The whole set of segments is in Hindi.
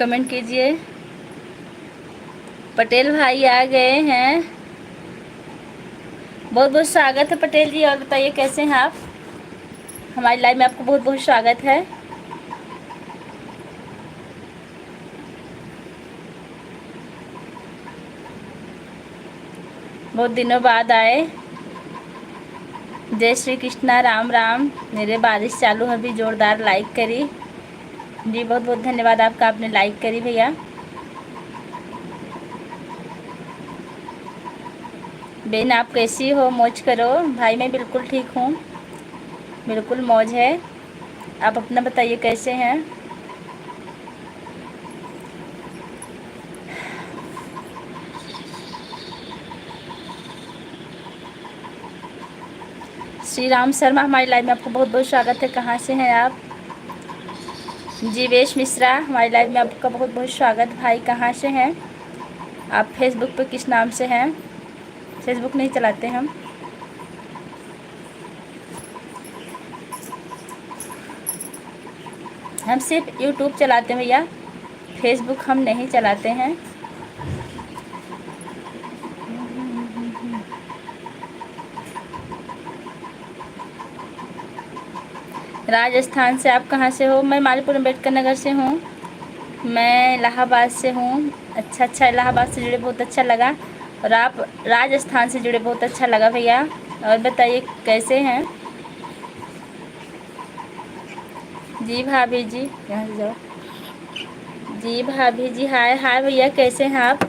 कमेंट कीजिए। पटेल भाई आ गए हैं, बहुत बहुत स्वागत है पटेल जी। और बताइए कैसे हैं आप? हमारी लाइव में आपको बहुत बहुत स्वागत है। बहुत दिनों बाद आए। जय श्री कृष्णा, राम राम। मेरे बारिश चालू है, अभी जोरदार लाइक करी जी, बहुत बहुत धन्यवाद आपका, आपने लाइक करी भैया। बेन आप कैसी हो? मौज करो भाई, मैं बिल्कुल ठीक हूँ, बिल्कुल मौज है। आप अपना बताइए कैसे हैं? श्री राम शर्मा, हमारी लाइव में आपको बहुत बहुत स्वागत है। कहाँ से हैं आप? जीवेश मिश्रा, हमारी लाइव में आपका बहुत बहुत स्वागत भाई। कहाँ से हैं आप? फेसबुक पे किस नाम से हैं? फेसबुक नहीं चलाते हम सिर्फ यूट्यूब चलाते हैं भैया, फेसबुक हम नहीं चलाते हैं। राजस्थान से आप कहाँ से हो? मैं मालीपुर अम्बेडकर नगर से हूँ। मैं इलाहाबाद से हूँ। अच्छा, इलाहाबाद से जुड़े बहुत अच्छा लगा। और आप राजस्थान से जुड़े बहुत अच्छा लगा भैया। और बताइए कैसे हैं? जी भाभी जी, यहाँ से जाओ। जी भाभी जी, हाय हाय भैया, कैसे हैं आप?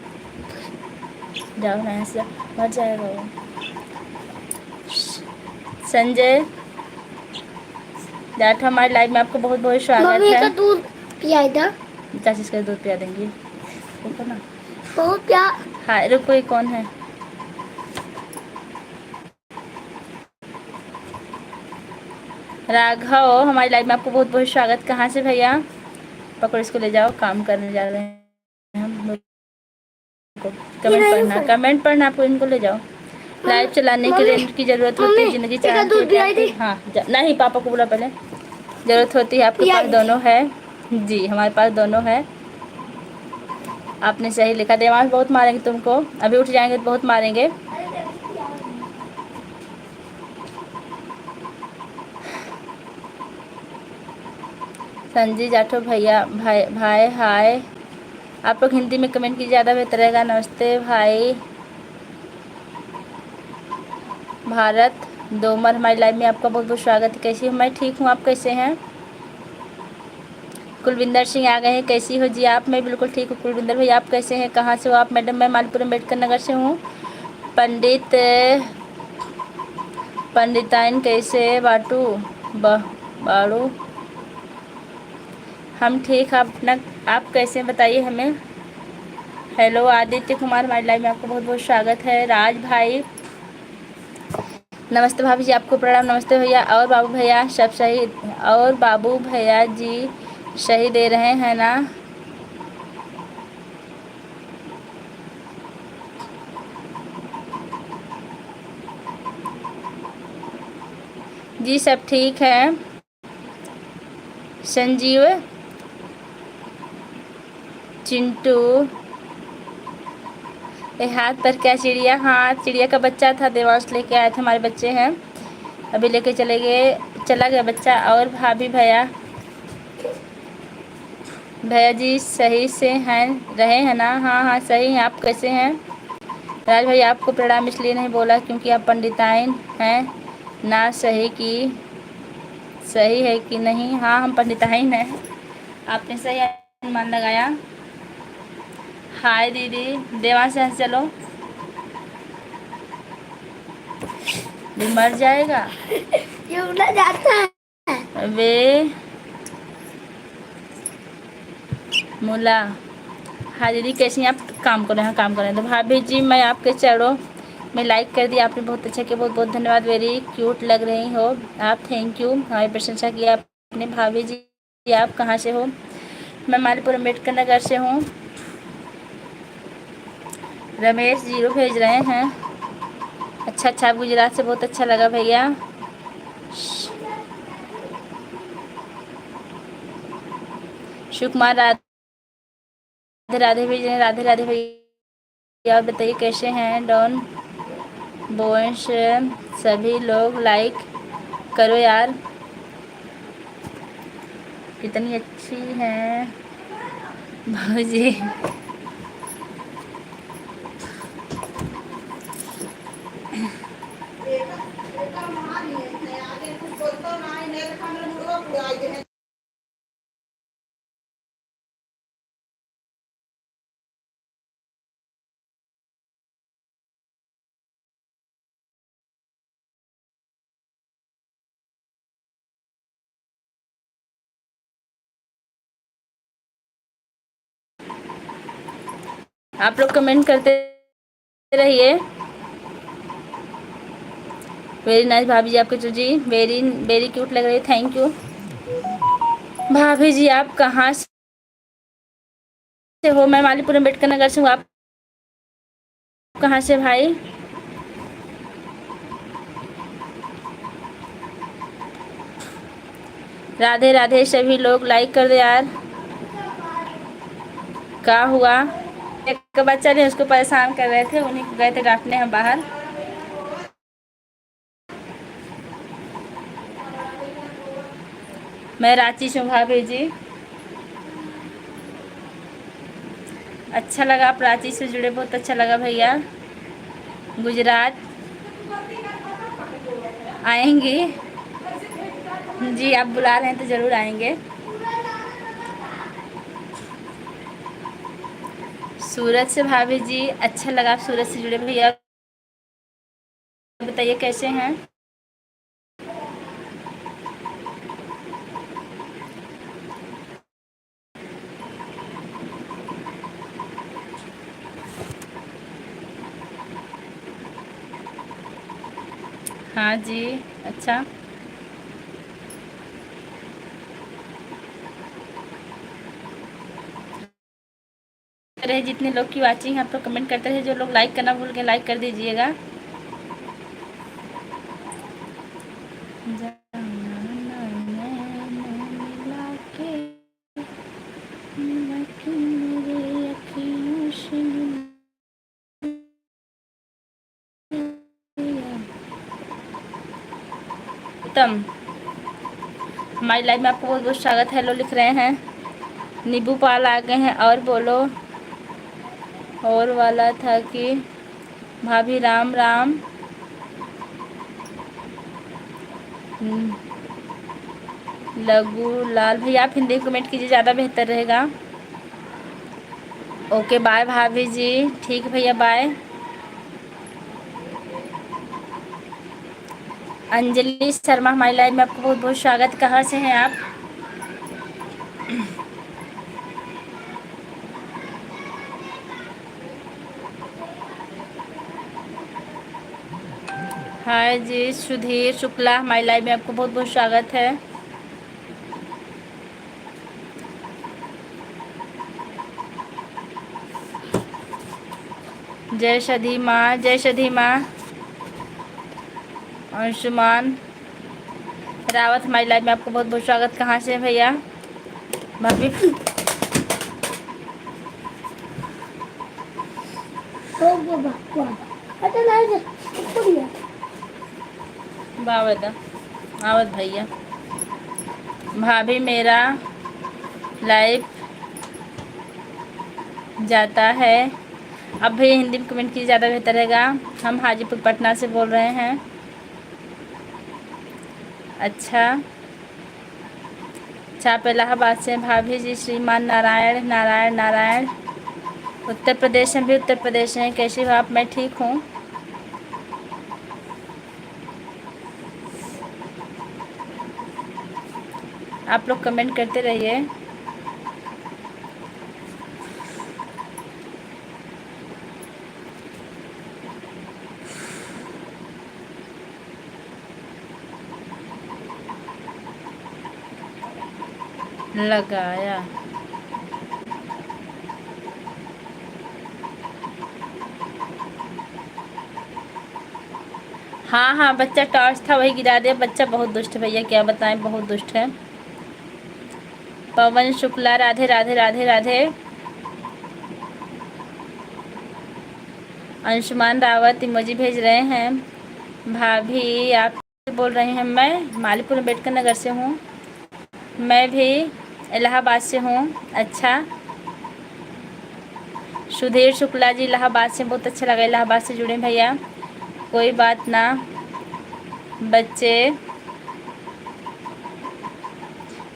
जाओ ना, यहाँ से जाओ, मर जाएगा वो। संजय जाट, हमारी लाइव में आपको बहुत बहुत स्वागत है। का दूध पिया था, चाची का दूध पिया देंगी, रुको ना। बहुत प्यार। हाँ रुको, ये कौन है? राघव, हमारी लाइव में आपको बहुत बहुत स्वागत। कहाँ से भैया? पकड़ो इसको, ले जाओ, काम करने जा रहे हैं हम। कमेंट पढ़ना आपको, इनको ले जाओ। लाइव चलाने के लिए इनकी जरूरत होती है, जिंदगी चलाने। हाँ नहीं, पापा को बोला पहले। जरूरत होती है, आपके पास दोनों है जी, हमारे पास दोनों है। आपने सही लिखा। देवांश बहुत मारेंगे तुमको, अभी उठ जाएंगे तो बहुत मारेंगे। संजय जाठो भैया, भाई हाय। आप लोग हिंदी में कमेंट कीजिए, ज़्यादा बेहतर रहेगा। नमस्ते भाई। भारत दोमर, हमारी लाइव में आपका बहुत बहुत स्वागत है। कैसी हूँ? मैं ठीक हूँ, आप कैसे हैं? कुलविंदर सिंह आ गए हैं। कैसी हो जी आप? मैं बिल्कुल ठीक हूँ कुलविंदर भाई, आप कैसे हैं? कहाँ से हो आप मैडम? मैं मालपुर अम्बेडकर नगर से हूँ। पंडिताइन कैसे बाटू बाड़ू? हम ठीक, आप कैसे बताइए हमें। हेलो आदित्य कुमार, हमारी लाइव में आपको बहुत बहुत स्वागत है। राज भाई नमस्ते, भाभी जी आपको प्रणाम। नमस्ते भैया। और बाबू भैया सब सही? और बाबू भैया जी सही दे रहे हैं ना? जी सब ठीक है। संजीव, चिंटू, ये हाथ पर क्या चिड़िया? हाँ, चिड़िया का बच्चा था, देवांश लेके आए थे, हमारे बच्चे हैं, अभी लेके चला गया बच्चा। और भाभी भैया जी सही से हैं, रहे हैं ना? हाँ हाँ सही हैं। आप कैसे हैं? राज भाई आपको प्रणाम इसलिए नहीं बोला क्योंकि आप पंडिताइन हैं ना? सही है कि नहीं? हाँ हम पंडिताइन हैं, आपने सही अनुमान लगाया। हाय दीदी, देवांश यहाँ से चलो, भी मर जाएगा। ये उड़ा जाता है वे मुला। हाँ दीदी कैसी हैं आप? काम करें, हाँ काम करें। तो भाभी जी मैं आपके चरणों में लाइक कर दिया आपने, बहुत अच्छा किया, बहुत बहुत धन्यवाद। वेरी क्यूट लग रही हो आप, थैंक यू, हमारी प्रशंसा की आपने। भाभी जी आप कहाँ से हो? मैं मालीपुर अम्बेडकर नगर से हूँ। रमेश जीरो भेज रहे हैं। अच्छा, आप गुजरात से, बहुत अच्छा लगा भैया। शिव कुमार राधे राधे भैया, राधे राधे भैया। और बताइए कैसे हैं डॉन बोश? सभी लोग लाइक करो यार, कितनी अच्छी हैं भाजी। आप लोग कमेंट करते रहिए। वेरी नाइस भाभी जी, आपके जी वेरी वेरी क्यूट लग रही है, थैंक यू। भाभी जी आप कहाँ से हो? मैं मालीपुर अम्बेडकर नगर से हूँ, आप कहाँ से भाई? राधे राधे सभी लोग लाइक कर दे यार। क्या हुआ? एक बच्चा ने उसको परेशान कर रहे थे, उन्हीं को गए थे डांटने हम बाहर। मैं रांची से हूँ भाभी जी। अच्छा लगा आप रांची से जुड़े, बहुत अच्छा लगा भैया। गुजरात आएंगे जी, आप बुला रहे हैं तो ज़रूर आएंगे। सूरत से भाभी जी, अच्छा लगा आप सूरत से जुड़े भैया। बताइए कैसे हैं? हाँ जी, अच्छा। रहे जितने लोग की वाचिंग आप लोग कमेंट करते रहे, जो लोग लाइक करना भूल के लाइक कर दीजिएगा। उत्तम, हमारी लाइफ में आपको बहुत बहुत स्वागत है। हेलो लिख रहे हैं। नींबू पाल आ गए हैं। और बोलो, और वाला था कि भाभी राम राम। लघु लाल भैया आप हिंदी कमेंट कीजिए, ज़्यादा बेहतर रहेगा। ओके बाय भाभी जी, ठीक है भैया बाय। अंजलि शर्मा हमारी लाइफ में आपको बहुत बहुत स्वागत। कहाँ से हैं आप? हाय जी, सुधीर शुक्ला हमारी लाइफ में आपको बहुत बहुत स्वागत है। जय सधी माँ, जय सधी माँ। अंशुमान रावत हमारी लाइफ में आपको बहुत बहुत स्वागत। कहाँ से भैया? भाभी बावदा आवत भैया। भाभी मेरा लाइव जाता है। अब भैया हिंदी में कमेंट कीजिए, ज़्यादा बेहतर रहेगा। हम हाजीपुर पटना से बोल रहे हैं। अच्छा अच्छा, आप इलाहाबाद से हैं भाभी जी। श्रीमान नारायण नारायण नारायण। उत्तर प्रदेश में भी उत्तर प्रदेश हैं। कैसे हो आप? मैं ठीक हूँ। आप लोग कमेंट करते रहिए। लगाया हाँ हाँ, बच्चा टॉर्च था वही गिरा दिया। बच्चा बहुत दुष्ट है भैया, क्या बताएं, बहुत दुष्ट है। पवन शुक्ला राधे राधे राधे राधे। अंशुमान रावत इमोजी भेज रहे हैं। भाभी आप बोल रहे हैं? मैं मालीपुर अम्बेडकर नगर से हूँ। मैं भी इलाहाबाद से हूँ। अच्छा, सुधीर शुक्ला जी इलाहाबाद से, बहुत अच्छा लगा इलाहाबाद से जुड़े भैया। कोई बात ना, बच्चे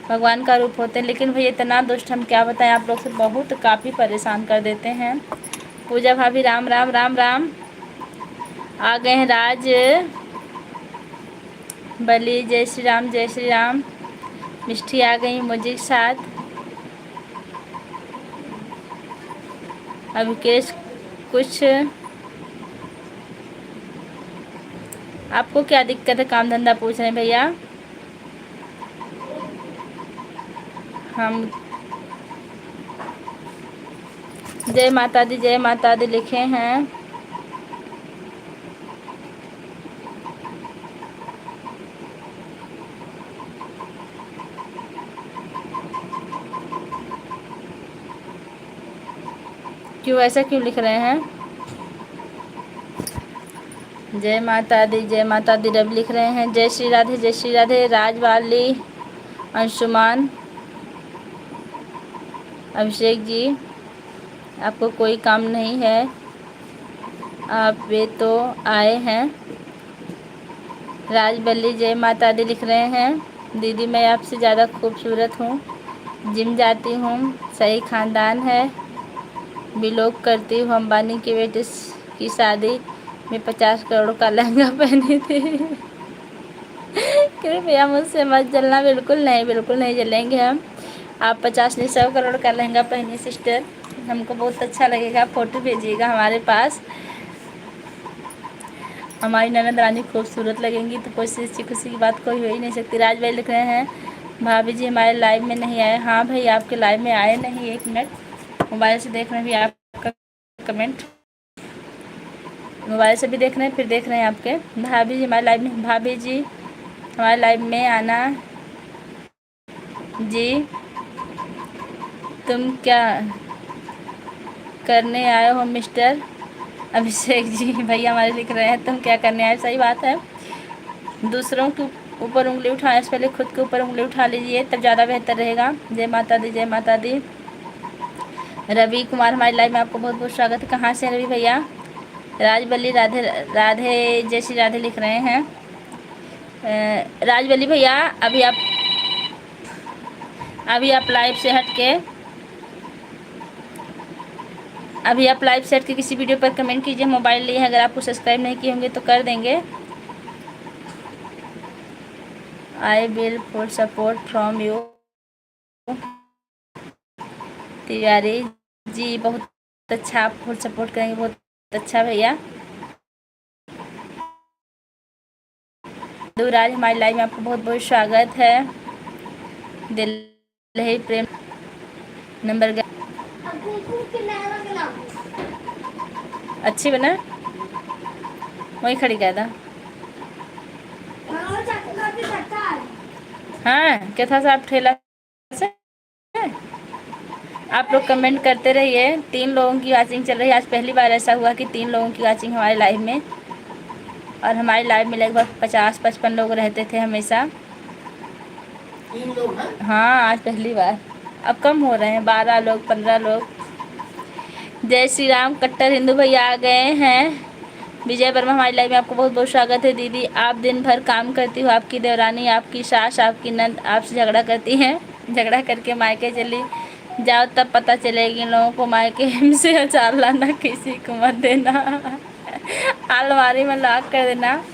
भगवान का रूप होते हैं, लेकिन भैया इतना दुष्ट हम क्या बताएं, आप लोग से बहुत काफ़ी परेशान कर देते हैं। पूजा भाभी राम राम राम राम। आ गए हैं राज बली, जय श्री राम जय श्री राम। मिष्टी आ गई मुझे साथ। अभिकेश, कुछ आपको क्या दिक्कत है? काम धंधा पूछ रहे हैं भैया। हम जय माता दी लिखे हैं। क्यों ऐसा क्यों लिख रहे हैं? जय माता दी रवि लिख रहे हैं। जय श्री राधे राजवाली, अंशुमान, अभिषेक जी आपको कोई काम नहीं है, आप वे तो आए हैं। राजबल्ली जय माता दी लिख रहे हैं। दीदी मैं आपसे ज़्यादा खूबसूरत हूँ, जिम जाती हूँ, सही खानदान है, बिलोंग करती हूँ अंबानी के बेटे की शादी में 50 करोड़ का लहंगा पहनी थी। कृपया मुझसे मत जलना, बिल्कुल नहीं जलेंगे हम। आप 50 नहीं 100 करोड़ का लहंगा पहनिए सिस्टर, हमको बहुत अच्छा लगेगा। फ़ोटो भेजिएगा हमारे पास। हमारी ननद रानी खूबसूरत लगेंगी तो कोई सी खुशी की बात कोई हो ही नहीं सकती। राज भाई लिख रहे हैं भाभी जी हमारे लाइव में नहीं आए। हाँ भाई आपके लाइव में आए नहीं, 1 मिनट, मोबाइल से देख रहे हैं भी आपका कमेंट, मोबाइल से भी देख रहे हैं, फिर देख रहे हैं आपके। भाभी जी हमारे लाइव में, भाभी जी हमारे लाइव में आना जी। तुम क्या करने आए हो मिस्टर अभिषेक जी? भैया हमारे लिख रहे हैं तुम क्या करने आए। सही बात है, दूसरों के ऊपर उंगली उठाने से पहले खुद के ऊपर उंगली उठा लीजिए, तब ज़्यादा बेहतर रहेगा। जय माता दी जय माता दी। रवि कुमार हमारी लाइव में आपको बहुत बहुत स्वागत है। कहाँ से रवि भैया? राजबली राधे राधे जय श्री राधे लिख रहे हैं। राजबली भैया अभी आप लाइव से हट के किसी वीडियो पर कमेंट कीजिए। मोबाइल लिए अगर आपको सब्सक्राइब नहीं किए होंगे तो कर देंगे। I will full support from you Tiwari ji, बहुत अच्छा, आप फुल सपोर्ट करेंगे, बहुत अच्छा भैया। दूराज हमारी लाइव में आपको बहुत बहुत स्वागत है। दिल प्रेम नंबर अच्छी बना, वही खड़ी गया था। हाँ क्या था साहब, ठेला से। आप लोग कमेंट करते रहिए। 3 लोगों की वॉचिंग चल रही है। आज पहली बार ऐसा हुआ कि 3 लोगों की वॉचिंग हमारे लाइव में, और हमारे लाइव में लगभग 50-55 लोग रहते थे हमेशा। 3 लोग हैं? हाँ आज पहली बार, अब कम हो रहे हैं, 12 लोग 15 लोग। जय श्री राम कट्टर हिंदू भैया आ गए हैं। विजय वर्मा हमारी लाइव में आपको बहुत बहुत स्वागत है। दीदी आप दिन भर काम करती हो, आपकी देवरानी, आपकी सास, आपकी नंद आपसे झगड़ा करती हैं, झगड़ा करके मायके चली जाओ तब पता चलेगी इन लोगों को। मायके से अचार लाना, किसी को मत देना, अलमारी में लॉक कर देना।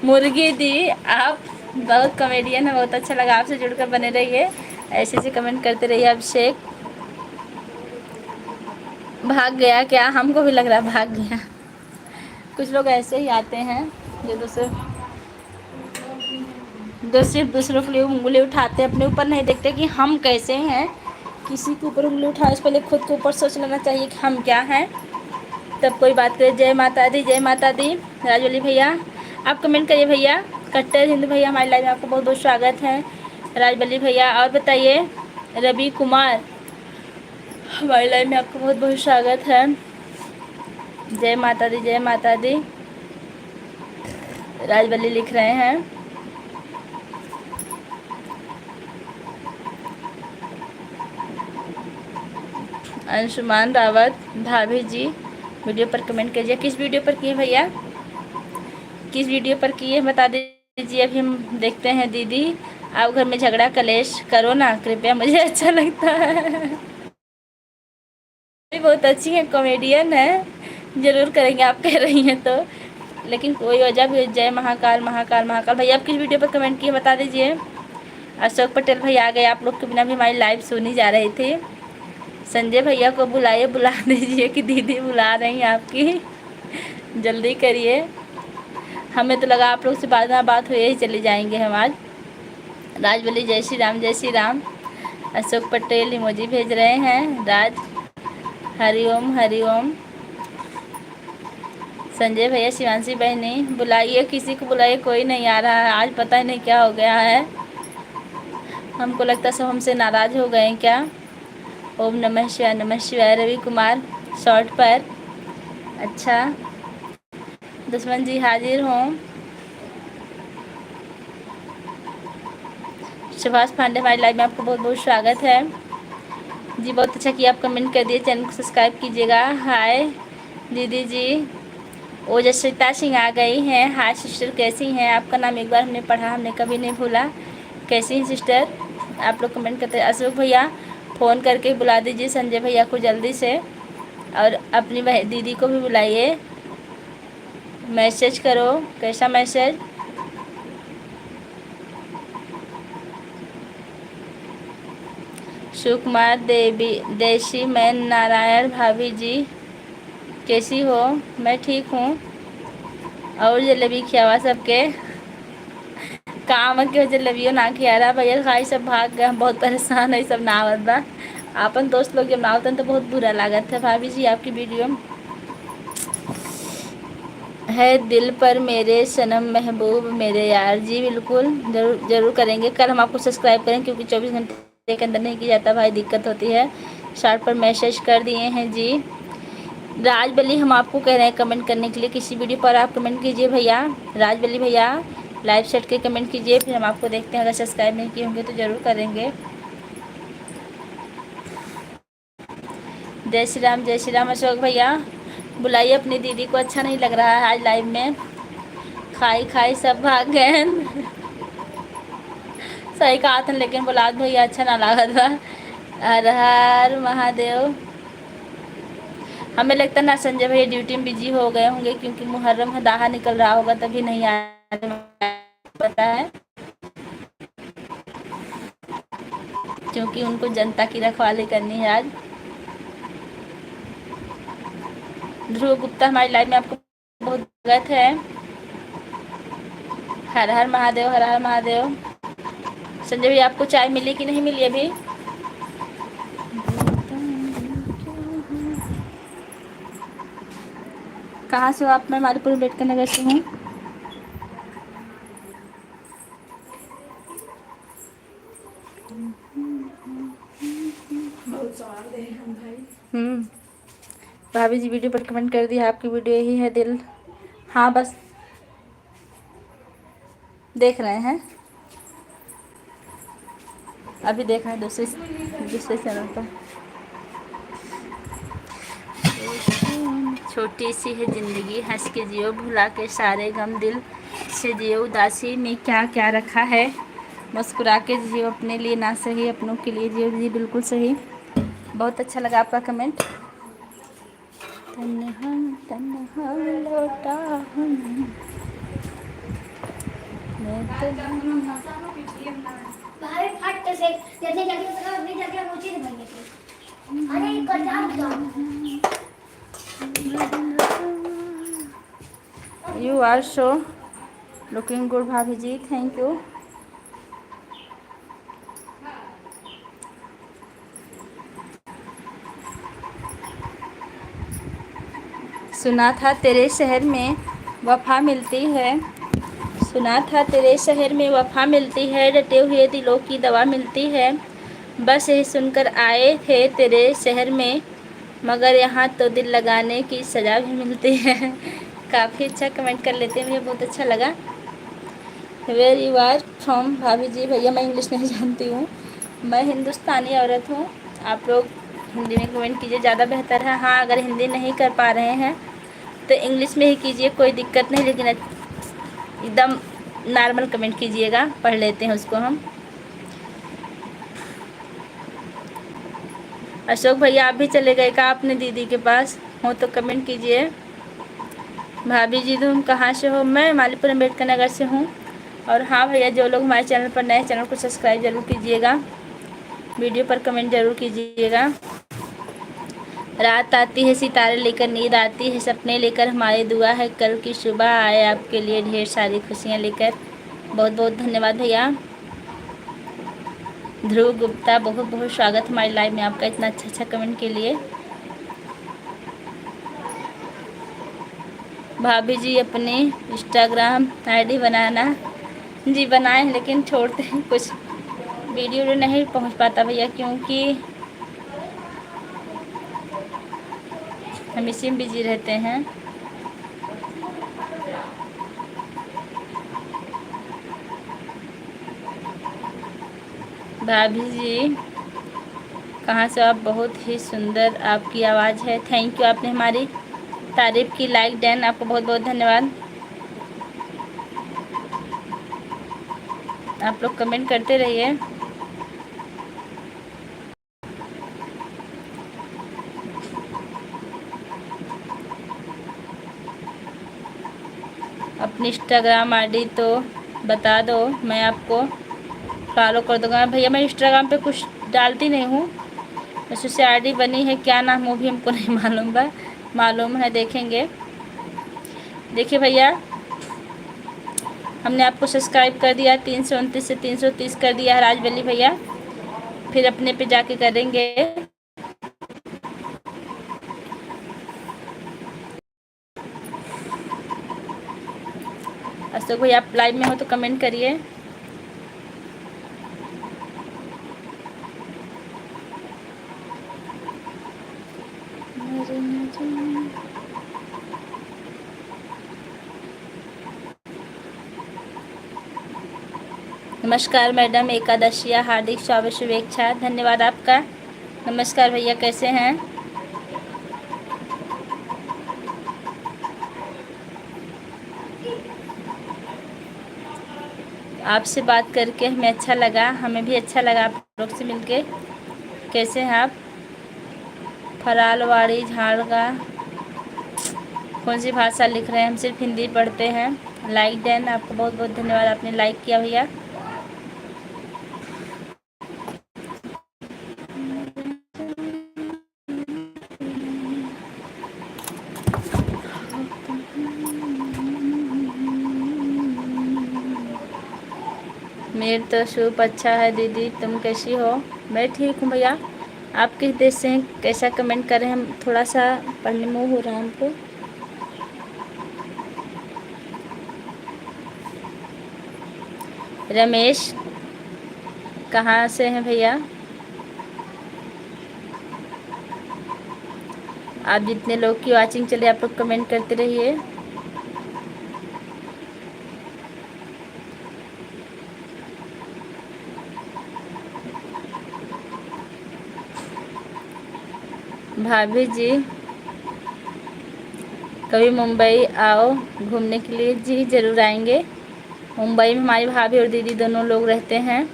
मुर्गी दी आप बहुत कॉमेडियन है, बहुत अच्छा लगा, आपसे जुड़कर बने रहिए, ऐसे ऐसे कमेंट करते रहिए। अभिषेक भाग गया क्या? हमको भी लग रहा है भाग गया। कुछ लोग ऐसे ही आते हैं जो सिर्फ दूसरों के लिए उंगली उठाते हैं, अपने ऊपर नहीं देखते कि हम कैसे हैं। किसी के ऊपर उंगली उठाने से पहले खुद के ऊपर सोच लेना चाहिए कि हम क्या हैं, तब कोई बात करे। जय माता दी जय माता दी। राजवली भैया आप कमेंट करिए। भैया कट्टर हिंदू भैया हमारी लाइव में आपको बहुत बहुत स्वागत है। राजबली भैया और बताइए। रवि कुमार हमारी लाइव में आपको बहुत बहुत स्वागत है। जय माता दी, जय माता दी। राजबली लिख रहे हैं। अंशुमान रावत, भाभी जी वीडियो पर कमेंट कीजिए। किस वीडियो पर किए भैया, किस वीडियो पर किए बता दीजिए। अभी हम देखते हैं। दीदी आप घर में झगड़ा कलेश करो ना कृपया, मुझे अच्छा लगता है। भी बहुत अच्छी है, कॉमेडियन है। जरूर करेंगे आप कह रही हैं तो, लेकिन कोई वजह भी। जय महाकाल महाकाल महाकाल। भैया आप किस वीडियो पर कमेंट किए बता दीजिए। अशोक पटेल भैया आ गए, आप लोग के बिना भी हमारी लाइव सुनी जा रही थी। संजय भैया को बुलाइए, बुला दीजिए कि दीदी बुला रही हैं आपकी, जल्दी करिए। हमें तो लगा आप लोग से बाद में बात हुई ही चले जाएंगे हम आज। राजबली जय श्री राम, जय श्री राम। अशोक पटेल इमोजी भेज रहे हैं। राज हरिओम हरिओम। संजय भैया, शिवांशी बहनी बुलाइए, किसी को बुलाइए, कोई नहीं आ रहा है आज, पता ही नहीं क्या हो गया है। हमको लगता है सब हमसे नाराज हो गए हैं क्या। ओम नमः शिवाय, नमः शिवाय। रवि कुमार शॉर्ट पर, अच्छा। दुश्मन जी हाजिर हों। सुभाष पांडे हमारी लाइव में आपको बहुत बहुत स्वागत है जी। बहुत अच्छा किया आप कमेंट कर दिए। चैनल को सब्सक्राइब कीजिएगा। हाय दीदी जी। ओजस्विता सिंह आ गई हैं। हाय सिस्टर, कैसी हैं। आपका नाम एक बार हमने पढ़ा, हमने कभी नहीं भूला। कैसी हैं सिस्टर। आप लोग कमेंट करते हैं। अशोक भैया फ़ोन करके बुला दीजिए संजय भैया को जल्दी से, और अपनी दीदी को भी बुलाइए। मैसेज करो। कैसा मैसेज। सुकुमार देवी देशी, मैं नारायण। भाभी जी कैसी हो। मैं ठीक हूँ। और जलेबी खियावा सबके, काम के जलेबियो ना खिया रहा भैया, खाई सब भाग गए। हम बहुत परेशान है, सब ना आवत बा। आपन दोस्त लोग जब ना आवतन तो बहुत बुरा लागत है। भाभी जी आपकी वीडियो है दिल पर मेरे सनम महबूब मेरे यार। जी बिल्कुल, जरूर जरूर करेंगे। कल हम आपको सब्सक्राइब करें, क्योंकि 24 घंटे के अंदर नहीं किया जाता भाई, दिक्कत होती है। शार्ट पर मैसेज कर दिए हैं जी। राजबली हम आपको कह रहे हैं कमेंट करने के लिए, किसी वीडियो पर आप कमेंट कीजिए भैया। राजबली भैया लाइव सेट के कमेंट कीजिए, फिर हम आपको देखते हैं। अगर सब्सक्राइब नहीं किए होंगे तो ज़रूर करेंगे। जय श्री राम, जय श्री राम। अशोक भैया बुलाइए अपनी दीदी को, अच्छा नहीं लग रहा है आज लाइव में। खाई खाई सब भाग गए। सही कहा था, लेकिन बुला भैया अच्छा ना लगा था। हर हर महादेव। हमें लगता है ना संजय भैया ड्यूटी में बिजी हो गए होंगे, क्योंकि मुहर्रम का दाहा निकल रहा होगा तभी नहीं आ पता है, क्योंकि उनको जनता की रखवाली करनी है आज। ध्रुव गुप्ता हमारी लाइव में आपको बहुत स्वागत है। हर हर महादेव, हर हर महादेव। संजय भैया आपको चाय मिली कि नहीं मिली अभी। कहाँ से हो आप। मैं मालपुर अम्बेडकर नगर से हूँ। भाभी जी वीडियो पर कमेंट कर दिया, आपकी वीडियो यही है दिल। हाँ बस देख रहे हैं, अभी देख रहे हैं दूसरे चैनल पर। छोटी सी है ज़िंदगी, हंस के जियो, भुला के सारे गम, दिल से जियो, उदासी में क्या क्या रखा है, मुस्कुरा के जियो, अपने लिए ना सही अपनों के लिए जियो। जी बिल्कुल सही, बहुत अच्छा लगा आपका कमेंट। तन्हा तन्हा लौटा हूँ मैं तो। You are so looking good भाभी जी, थैंक यू। सुना था तेरे शहर में वफ़ा मिलती है, सुना था तेरे शहर में वफ़ा मिलती है, डटे हुए दिलों की दवा मिलती है। बस यही सुनकर आए थे तेरे शहर में, मगर यहाँ तो दिल लगाने की सज़ा भी मिलती है। काफ़ी अच्छा कमेंट कर लेते हैं, मुझे बहुत अच्छा लगा। वेयर यू आर फ्रॉम भाभी जी? भैया मैं इंग्लिश नहीं जानती हूँ, मैं हिंदुस्तानी औरत हूँ। आप लोग हिंदी में कमेंट कीजिए, ज़्यादा बेहतर है। हाँ, अगर हिंदी नहीं कर पा रहे हैं तो इंग्लिश में ही कीजिए, कोई दिक्कत नहीं, लेकिन एकदम नॉर्मल कमेंट कीजिएगा, पढ़ लेते हैं उसको हम। अशोक भैया आप भी चले गए क्या अपने दीदी के पास? हो तो कमेंट कीजिए। भाभी जी तुम कहाँ से हो? मैं मालीपुर अम्बेडकर नगर से हूँ। और हाँ भैया, जो लोग हमारे चैनल पर नए, चैनल को सब्सक्राइब जरूर कीजिएगा, वीडियो पर कमेंट जरूर कीजिएगा। रात आती है सितारे लेकर, नींद आती है सपने लेकर, हमारी दुआ है कल की सुबह आए आपके लिए ढेर सारी खुशियाँ लेकर। बहुत बहुत धन्यवाद भैया। ध्रुव गुप्ता, बहुत बहुत स्वागत हमारी लाइव में आपका, इतना अच्छा कमेंट के लिए। भाभी जी अपनी इंस्टाग्राम आईडी बनाना? जी बनाए हैं, लेकिन छोड़ते हैं, कुछ वीडियो नहीं पहुंच पाता भैया, क्योंकि हम इसी में बिजी रहते हैं। भाभी जी कहाँ से? आप बहुत ही सुंदर आपकी आवाज़ है। थैंक यू, आपने हमारी तारीफ़ की, लाइक डन, आपको बहुत बहुत धन्यवाद। आप लोग कमेंट करते रहिए। अपनी इंस्टाग्राम आईडी तो बता दो, मैं आपको फॉलो कर दूँगा। भैया मैं इंस्टाग्राम पे कुछ डालती नहीं हूँ, बस उससे आईडी बनी है, क्या नाम वो भी हमको नहीं मालूम है, देखेंगे। देखिए भैया, हमने आपको सब्सक्राइब कर दिया, 329 से 330 कर दिया है राजवली भैया, फिर अपने पे जाके करेंगे। अशोक भैया आप लाइव में हो तो कमेंट करिए। नमस्कार मैडम, एकादशिया हार्दिक स्वागत, शुभेच्छा, धन्यवाद आपका। नमस्कार भैया, कैसे हैं? आपसे बात करके हमें अच्छा लगा, हमें भी अच्छा लगा आप लोग से मिलके। कैसे हैं आप? फरालवाड़ी झाड़गा, कौन सी भाषा लिख रहे हैं? हम सिर्फ हिंदी पढ़ते हैं। लाइक डन, आपको बहुत बहुत धन्यवाद, आपने लाइक किया भैया। मेरा तो सूप अच्छा है दीदी, तुम कैसी हो? मैं ठीक हूँ भैया। आप किस देश से हैं? कैसा कमेंट करें, हम थोड़ा सा पढ़ने में हो रहा है हमको। रमेश कहाँ से हैं भैया? आप जितने लोग की वाचिंग चले, आप लोग कमेंट करते रहिए। भाभी जी कभी मुंबई आओ घूमने के लिए? जी ज़रूर आएंगे। मुंबई में हमारी भाभी और दीदी दोनों लोग रहते हैं।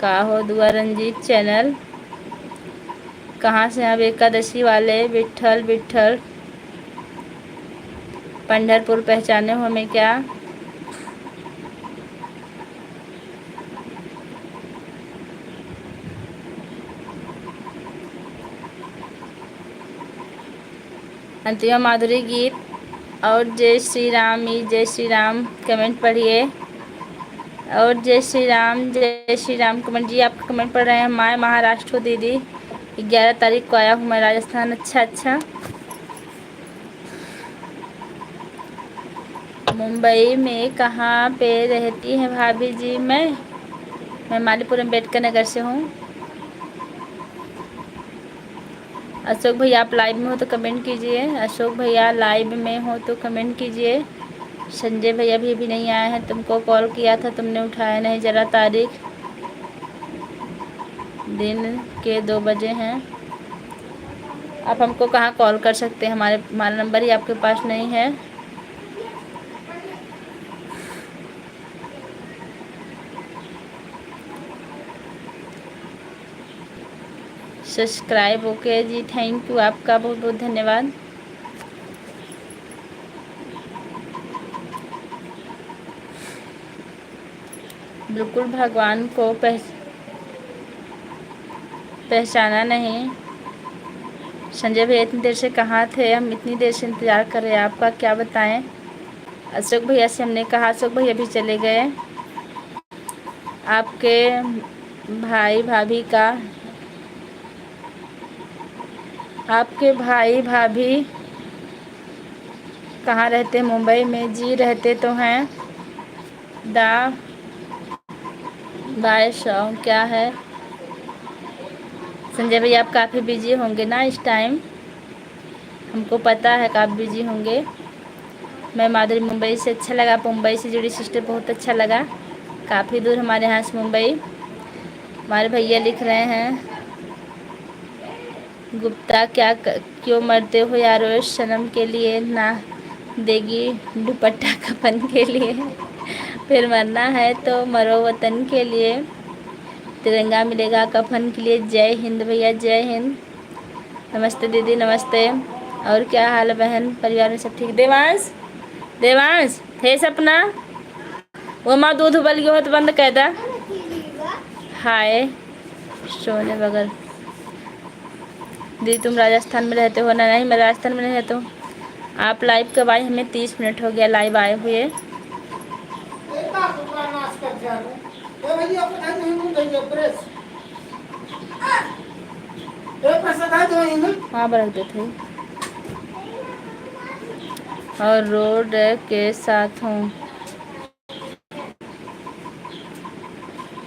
का हो दुआ रंजीत चैनल, कहाँ से? अब एकादशी वाले विठल विठल पंढरपुर पहचाने हो हमें क्या? अंतिमा माधुरी गीत और जय श्री राम ही जय श्री राम कमेंट पढ़िए। और जय श्री राम कमेंट। जी आपका कमेंट पढ़ रहे हैं। मैं महाराष्ट्र हूँ दीदी, 11 तारीख को आया हूँ मैं राजस्थान। अच्छा। मुंबई में कहाँ पे रहती हैं भाभी जी? मैं मैं मालीपुर अम्बेडकर नगर से हूँ। अशोक भैया आप लाइव में हो तो कमेंट कीजिए। अशोक भैया लाइव में हो तो कमेंट कीजिए। संजय भैया भी अभी नहीं आए हैं, तुमको कॉल किया था तुमने उठाया नहीं। ज़रा तारीख दिन के 2 बजे हैं। आप हमको कहाँ कॉल कर सकते हैं, हमारा नंबर ही आपके पास नहीं है। सब्सक्राइब ओके जी, थैंक यू, आपका बहुत बहुत धन्यवाद। बिल्कुल भगवान को पहचाना नहीं। संजय भैया इतनी देर से कहाँ थे, हम इतनी देर से इंतज़ार कर रहे हैं आपका, क्या बताएं। अशोक भैया से हमने कहा, अशोक भैया भी चले गए। आपके भाई भाभी कहाँ रहते हैं? मुंबई में जी, रहते तो हैं। दा बाय सॉन्ग क्या है? संजय भैया आप काफ़ी बिजी होंगे ना इस टाइम, हमको पता है कि आप बिजी होंगे। मैं माधुरी मुंबई से, अच्छा लगा मुंबई से जुड़ी सिस्टर, बहुत अच्छा लगा। काफ़ी दूर हमारे यहाँ से मुंबई। हमारे भैया लिख रहे हैं गुप्ता क्यों मरते हो यारो, सनम के लिए ना देगी दुपट्टा कफन के लिए, फिर मरना है तो मरो वतन के लिए, तिरंगा मिलेगा कफन के लिए। जय हिंद भैया, जय हिंद। नमस्ते दीदी, नमस्ते। और क्या हाल है बहन, परिवार में सब ठीक? देवांश थे सपना वो माँ दूध उबल गया हो तो बंद कर दा। हाय सोने बगल दीदी, तुम राजस्थान में रहते हो ना? नहीं, मैं राजस्थान में नहीं रहता हूँ। आप लाइव कब आए? हमें 30 मिनट हो गया लाइव आए हुए। हाँ बरकते थे और रोड के साथ हूँ।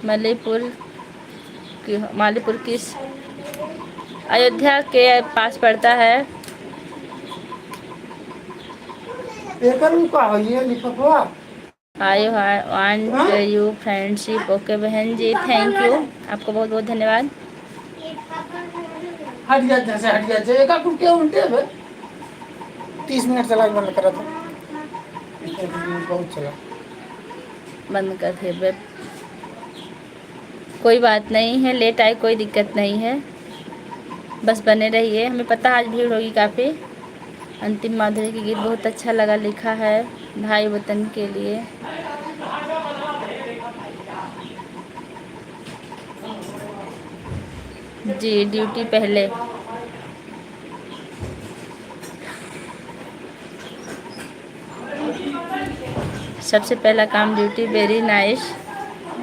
मालीपुर किस अयोध्या के पास पड़ता है। I want you friendship okay बहन जी, थैंक यू, आपको बहुत बहुत धन्यवाद। हट जा एक क्यों उल्टे 30 मिनट चला बंद करा था, बहुत चला बंद कर थे वेब, कोई बात नहीं है, लेट आए कोई दिक्कत नहीं है, बस बने रहिए। हमें पता आज भीड़ होगी काफ़ी। अंतिम माधुरी की गीत बहुत अच्छा लगा, लिखा है भाई वतन के लिए। जी ड्यूटी पहले। सबसे पहला काम duty. Very nice,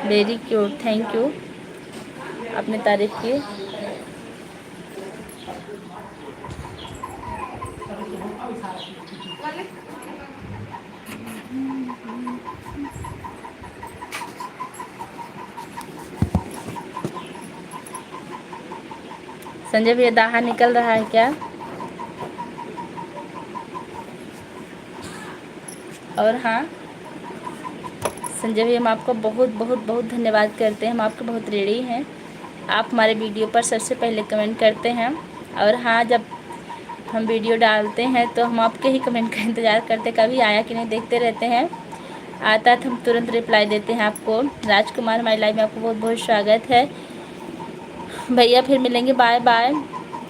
very cute, thank you, आपने तारीफ की। संजय भैया दाहा निकल रहा है क्या? और हाँ संजय भैया, हम आपको बहुत बहुत बहुत धन्यवाद करते हैं, हम आपके बहुत ऋणी हैं। आप हमारे वीडियो पर सबसे पहले कमेंट करते हैं। और हाँ, जब हम वीडियो डालते हैं तो हम आपके ही कमेंट का इंतज़ार करते, कभी आया कि नहीं देखते रहते हैं। आता है तो हम तुरंत रिप्लाई देते हैं आपको। राजकुमार हमारी लाइव में आपको बहुत बहुत स्वागत है भैया, फिर मिलेंगे, बाय बाय।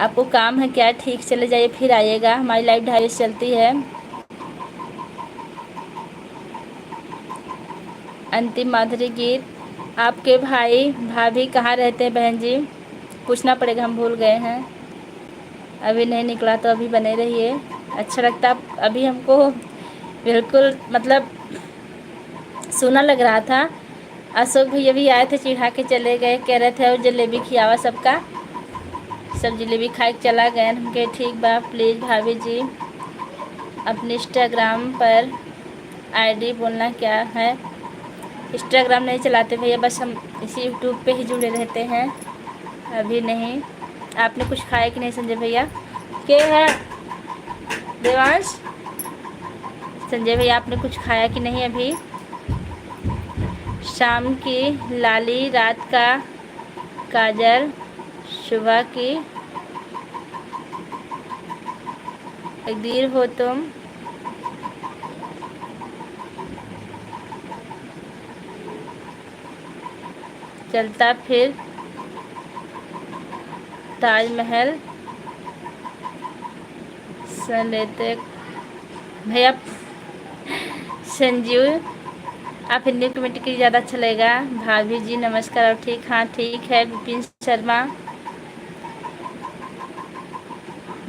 आपको काम है क्या? ठीक, चले जाइए, फिर आइएगा। हमारी लाइव 2:30 बजे चलती है। अंतिम माधुरी गीत। आपके भाई भाभी कहाँ रहते हैं बहन जी? पूछना पड़ेगा, हम भूल गए हैं। अभी नहीं निकला तो अभी बने रहिए, अच्छा लगता। अभी हमको बिल्कुल मतलब सुना लग रहा था। अशोक भैया भी आए थे, चिढ़ा के चले गए, कह रहे थे और जलेबी खियावा सबका, सब जलेबी खा के चला गए। हम कहे ठीक बा, प्लीज़ भाभी जी अपने इंस्टाग्राम पर आईडी बोलना क्या है। इंस्टाग्राम नहीं चलाते भैया, बस हम इसी यूट्यूब पे ही जुड़े रहते हैं। अभी नहीं। आपने कुछ खाया कि नहीं संजय भैया? के है देवांश? संजय भैया आपने कुछ खाया कि नहीं अभी? शाम की लाली, रात का काजल, सुबह की तकदीर हो तुम। चलता फिर ताजमहल सुन लेते भैया। संजीव आप हिंदी में कमेंट कीजिए, ज़्यादा अच्छा लगेगा। भाभी जी नमस्कार। और ठीक, हाँ ठीक है। विपिन शर्मा,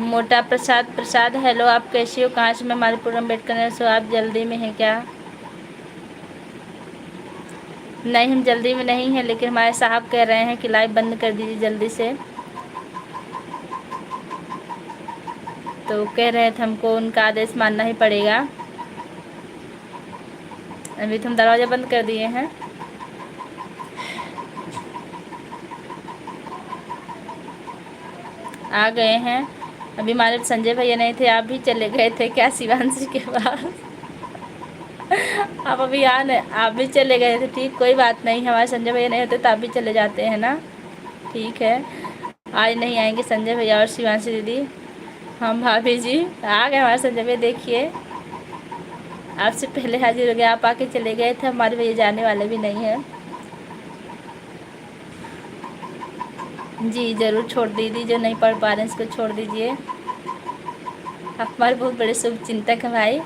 मोटा प्रसाद हेलो, आप कैसी हो? कहाँ से? मैं मालपुर अम्बेडकर नगर से। आप जल्दी में हैं क्या? नहीं, हम जल्दी में नहीं हैं, लेकिन हमारे साहब कह रहे हैं कि लाइव बंद कर दीजिए जल्दी से। तो कह रहे थे हमको उनका आदेश मानना ही पड़ेगा। अभी तो हम दरवाज़ा बंद कर दिए हैं। आ गए हैं। अभी हमारे संजय भैया नहीं थे, आप भी चले गए थे क्या शिवांशी के पास? आप अभी आप भी चले गए थे। ठीक, कोई बात नहीं। हमारे संजय भैया नहीं होते तो आप भी चले जाते हैं ना। ठीक है, आज नहीं आएंगे संजय भैया और शिवांशी दीदी। हम भाभी जी आ गए हमारे संजय भैया, देखिए आपसे पहले हाजिर हो गया। आप आके चले गए थे, हमारे भैया जाने वाले भी नहीं हैं। जी ज़रूर छोड़ दीजिए, जो नहीं पढ़ पा रहे हैं इसको छोड़ दीजिए। आप हमारे बहुत बड़े शुभ चिंतक हैं भाई।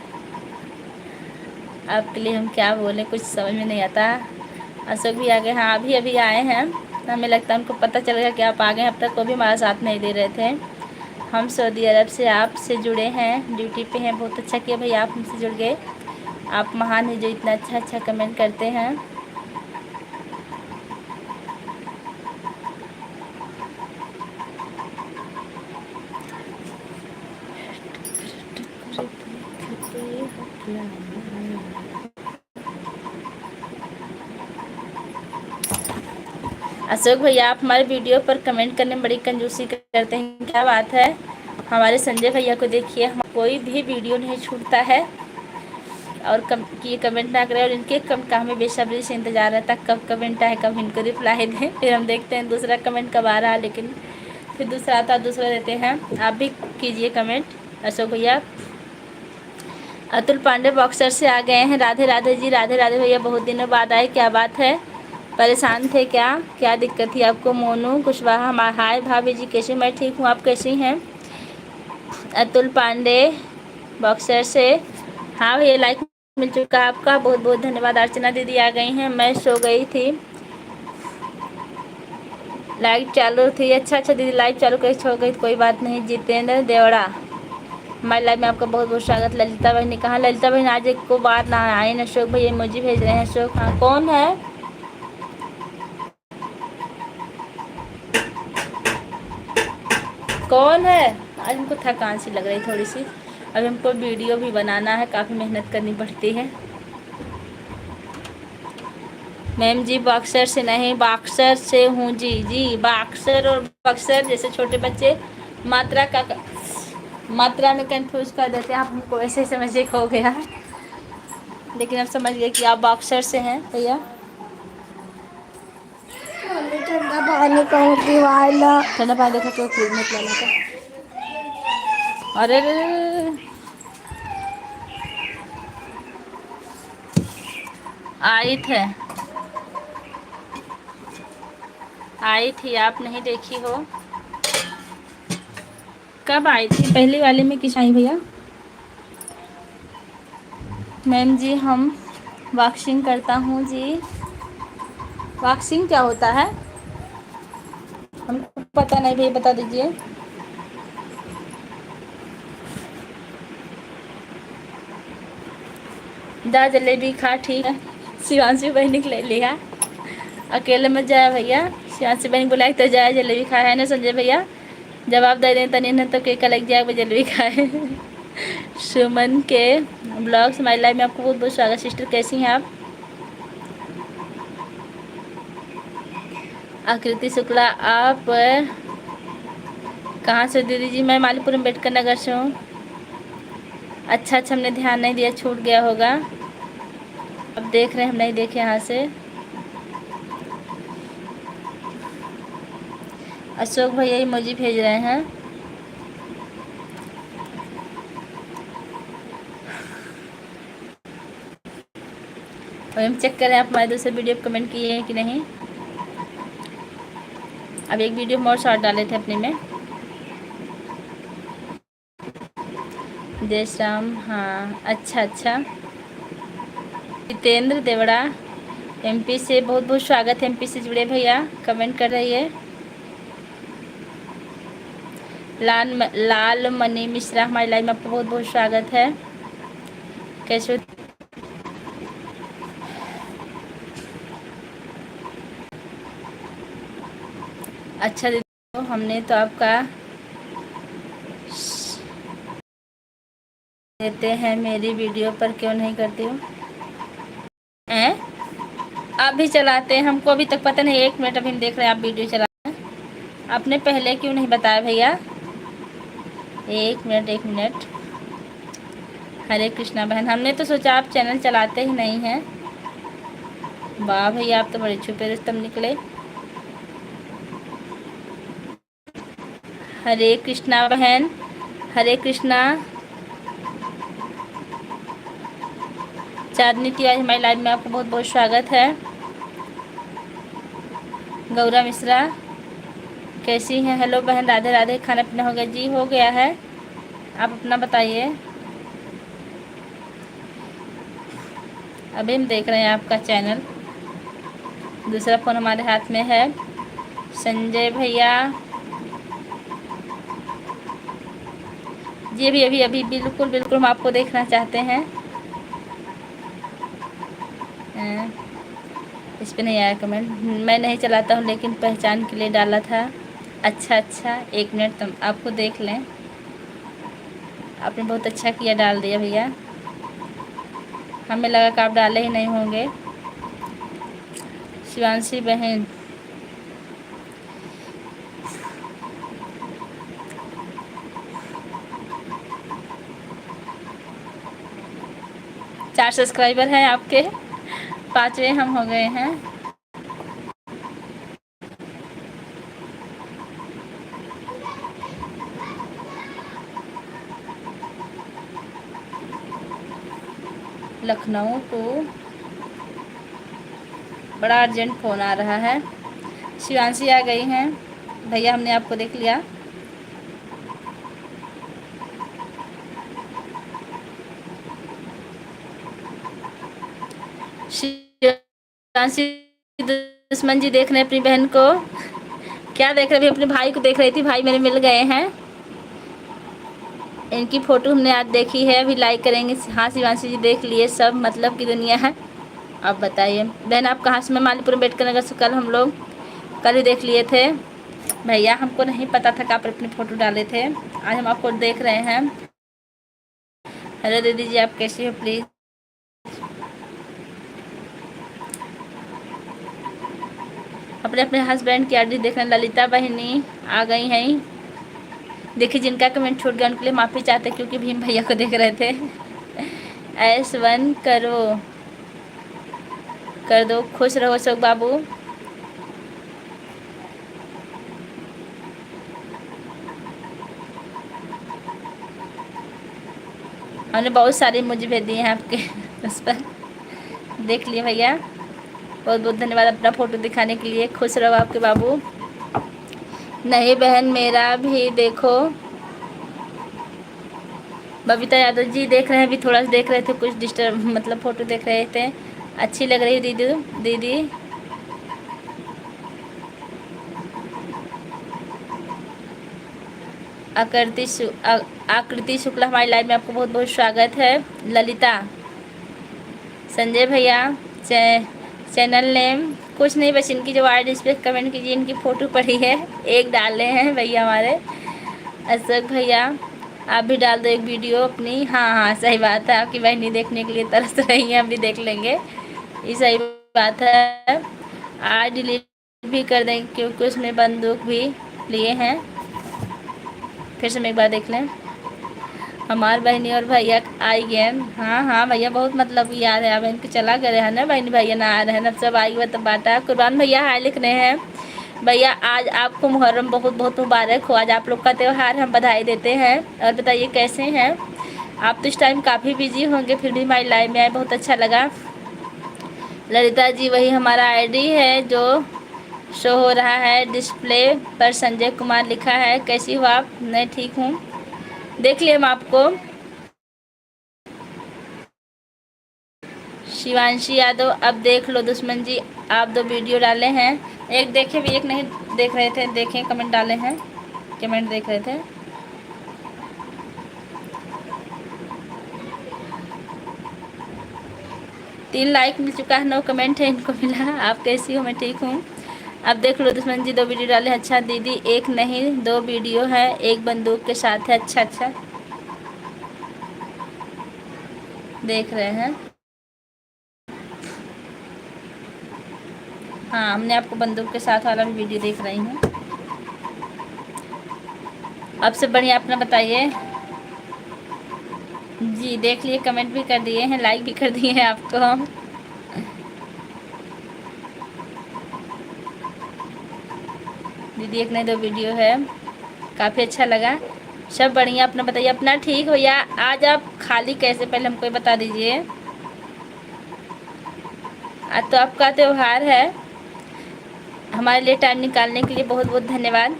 आपके लिए हम क्या बोलें, कुछ समझ में नहीं आता। अशोक भी आ गए। हाँ अभी अभी आए हैं। हमें लगता है उनको पता चल गया कि आप आ गए। अब तक वो भी हमारा साथ नहीं दे रहे थे। हम सऊदी अरब से आपसे जुड़े हैं, ड्यूटी पे हैं। बहुत अच्छा किया भैया आप हमसे जुड़ गए। आप महान हैं जो इतना अच्छा कमेंट करते हैं। अशोक भैया आप हमारे वीडियो पर कमेंट करने में बड़ी कंजूसी करते हैं, क्या बात है? हमारे संजय भैया को देखिए, हम कोई भी वीडियो नहीं छूटता है और ये कमेंट ना करें। और इनके कमेंट का हमें बेसब्री से इंतज़ार रहता, कब कमेंट आए, कब इनको रिप्लाई दें। फिर हम देखते हैं दूसरा कमेंट कब आ रहा है, लेकिन फिर दूसरा आता, दूसरा देते हैं। आप भी कीजिए कमेंट अशोक भैया। अतुल पांडे बॉक्सर से आ गए हैं। राधे राधे जी। राधे राधे भैया, बहुत दिनों बाद आए, क्या बात है? परेशान थे क्या दिक्कत थी आपको? मोनू कुशवाहा, हाय भाभी जी कैसे? मैं ठीक हूँ, आप कैसी हैं? अतुल पांडे बॉक्सर से, हाँ भैया लाइक मिल चुका है आपका, बहुत बहुत धन्यवाद। अर्चना दीदी आ गई हैं। मैं सो गई थी, लाइव चालू थी। अच्छा दीदी लाइव चालू कर छोड़ गई, कोई बात नहीं। जितेंद्र देवड़ा, हमारे लाइव में आपका बहुत बहुत स्वागत। ललिता बहन ने कहा, ललिता बहन आज एक को बार ना आए न। अशोक भैया इमोजी भेज रहे हैं। अशोक, हाँ कौन है? कौन है? आज हमको थकान सी लग रही थोड़ी सी। अभी हमको वीडियो भी बनाना है, काफ़ी मेहनत करनी पड़ती है। मैम जी बॉक्सर से नहीं, बॉक्सर से हूँ जी। जी बॉक्सर और बक्सर जैसे छोटे बच्चे मात्रा में कंफ्यूज कर देते हैं। आप हमको ऐसे समझिए हो गया, लेकिन अब समझ गए कि आप बॉक्सर से हैं भैया। ठंडा पानी देखा तो फ्रिज में लाना था। अरे आई थी आप नहीं देखी हो? कब आई थी? पहली वाले में किस आई भैया? मैम जी हम वॉक्सिंग करता हूँ जी। वॉक्सिंग क्या होता है? हमको पता नहीं भैया, बता दीजिए। दा जलेबी खा, ठीक है। शिवांशी बहनी को ले लिया, अकेले मत जाए भैया। शिवांशी बहनी बुलाई तो जाए, जलेबी खाए है ना संजय भैया? जवाब दे दें तनी न तो केक लग जाए, जलेबी खाए। सुमन के ब्लॉग्स हमारी लाइफ में आपको बहुत बहुत स्वागत। सिस्टर कैसी हैं आप? आकृति शुक्ला, आप कहाँ से दीदी जी? मैं मालीपुर अम्बेडकर नगर से हूँ। अच्छा अच्छा, हमने ध्यान नहीं दिया, छूट गया होगा। अब देख रहे हैं, हम नहीं देखे यहाँ से। अशोक भैया इमोजी भेज रहे हैं। और हम चेक करें आप हमारे दूसरे वीडियो पर कमेंट किए हैं कि नहीं। अब एक वीडियो हम और शॉर्ट डाले थे अपने में। जय श्याम, हाँ अच्छा अच्छा। जितेंद्र देवड़ा एमपी से, बहुत बहुत स्वागत है एमपी से जुड़े भैया, कमेंट कर रही है। लाल मनी मिश्रा, हमारी लाइव में आपका बहुत बहुत स्वागत है। कैसे? अच्छा दीदी, तो हमने तो आपका देते हैं, मेरी वीडियो पर क्यों नहीं करती हो? आप भी चलाते हैं, हमको अभी तक पता नहीं। 1 मिनट अभी हम देख रहे हैं आप वीडियो चला रहे हैं। आपने पहले क्यों नहीं बताया भैया? 1 मिनट 1 मिनट। हरे कृष्णा बहन, हमने तो सोचा आप चैनल चलाते ही नहीं हैं। वाह भैया, आप तो बड़े छुपे रुस्तम निकले। हरे कृष्णा बहन, हरे कृष्णा। चांदनी तिवारी, हमारी लाइव में आपका बहुत बहुत स्वागत है। गौरा मिश्रा, कैसी हैं? हेलो बहन, राधे राधे। खाना पीना हो गया? जी हो गया है। आप अपना बताइए। अभी हम देख रहे हैं आपका चैनल, दूसरा फ़ोन हमारे हाथ में है। संजय भैया जी, अभी अभी अभी बिल्कुल बिल्कुल हम आपको देखना चाहते हैं। इस पे नहीं आया कमेंट। मैं नहीं चलाता हूँ, लेकिन पहचान के लिए डाला था। अच्छा अच्छा, 1 मिनट तुम आपको देख लें। आपने बहुत अच्छा किया, डाल दिया भैया। हमें लगा कि आप डाले ही नहीं होंगे। शिवांशी बहन, चार सब्सक्राइबर हैं आपके, 5वें हम हो गए हैं। लखनऊ टू, बड़ा अर्जेंट फ़ोन आ रहा है। शिवांशी आ गई हैं भैया, हमने आपको देख लिया। शिवांशी दुश्मन जी देख रहे हैं अपनी बहन को। क्या देख रहे? अभी अपने भाई को देख रही थी, भाई मेरे मिल गए हैं। इनकी फ़ोटो हमने आज देखी है, अभी लाइक करेंगे। हाँ शिवांशी जी देख लिए, सब मतलब की दुनिया है। आप बताइए बहन, आप कहाँ से? मैं मालीपुर अम्बेडकर नगर से। कल ही देख लिए थे भैया, हमको नहीं पता था कि आप अपनी फ़ोटो डाले थे। आज हम आपको देख रहे हैं। हेलो दीदी जी, आप कैसी हो? प्लीज़ अपने अपने हस्बैंड की आईडी देखना। ललिता बहनी आ गई हैं। देखिए, जिनका कमेंट छूट गया उनके लिए माफ़ी चाहते, क्योंकि भीम भैया को देख रहे थे। S1 करो, कर दो। खुश रहो अशोक बाबू। हमने बहुत सारे मुझे भेज दिए हैं आपके उस पर, देख लिए भैया। बहुत बहुत धन्यवाद अपना फ़ोटो दिखाने के लिए। खुश रहो आपके बाबू। नहीं बहन, मेरा भी देखो। बबीता यादव जी देख रहे हैं, अभी थोड़ा सा देख रहे थे, कुछ डिस्टर्ब मतलब फ़ोटो देख रहे थे। अच्छी लग रही दीदी दीदी। आकृति शुक्ला, हमारी लाइव में आपको बहुत बहुत स्वागत है। ललिता, संजय भैया, चैनल नेम कुछ नहीं, बस इनकी जो आईडी, इस पर कमेंट कीजिए। इनकी फ़ोटो पड़ी है, एक डाले हैं भैया हमारे। अशोक भैया, आप भी डाल दो एक वीडियो अपनी। हाँ हाँ, सही बात है, आपकी बहनी देखने के लिए तरस रही हैं, हम भी देख लेंगे। ये सही बात है। आज डिलीट भी कर देंगे क्योंकि उसमें बंदूक भी लिए हैं। फिर से हम एक बार देख लें। हमार बहनी और भैया आई गए। हाँ हाँ भैया, बहुत मतलब याद है। अब इनके चला गए है ना, बहनी भैया ना आ रहे हैं ना, सब आई हुआ तब बाटा। कुर्बान भैया हाय लिख रहे हैं। भैया आज आपको मुहर्रम बहुत बहुत मुबारक हो। आज आप लोग का त्यौहार, हम बधाई देते हैं। और बताइए कैसे हैं आप? तो इस टाइम काफ़ी बिजी होंगे, फिर भी हमारी लाइव में आए, बहुत अच्छा लगा। ललिता जी वही हमारा आईडी है जो शो हो रहा है डिस्प्ले पर, संजय कुमार लिखा है। कैसी हो आप? मैं ठीक हूँ, देख लिए हम आपको। शिवांशी यादव, अब देख लो दुश्मन जी, आप 2 वीडियो डाले हैं। एक देखे भी, एक नहीं देख रहे थे। देखें कमेंट डाले हैं, कमेंट देख रहे थे। तीन लाइक मिल चुका है, 9 कमेंट है इनको मिला। आप कैसी हो? मैं ठीक हूँ, अब देख लो दुश्मन जी, 2 वीडियो डाले। अच्छा दीदी, एक नहीं 2 वीडियो है, एक बंदूक के साथ है। अच्छा अच्छा, देख रहे हैं। हाँ, हमने आपको बंदूक के साथ वाला भी वीडियो देख रही हूँ। अब से बढ़िया अपना बताइए जी। देख लिए, कमेंट भी कर दिए हैं, लाइक भी कर दिए हैं आपको हम। दीदी एक नहीं 2 वीडियो है, काफ़ी अच्छा लगा। सब बढ़िया, अपना बताइए। अपना ठीक भैया, आज आप खाली कैसे, पहले हमको बता दीजिए। आज तो आपका त्यौहार है, हमारे लिए टाइम निकालने के लिए बहुत बहुत धन्यवाद।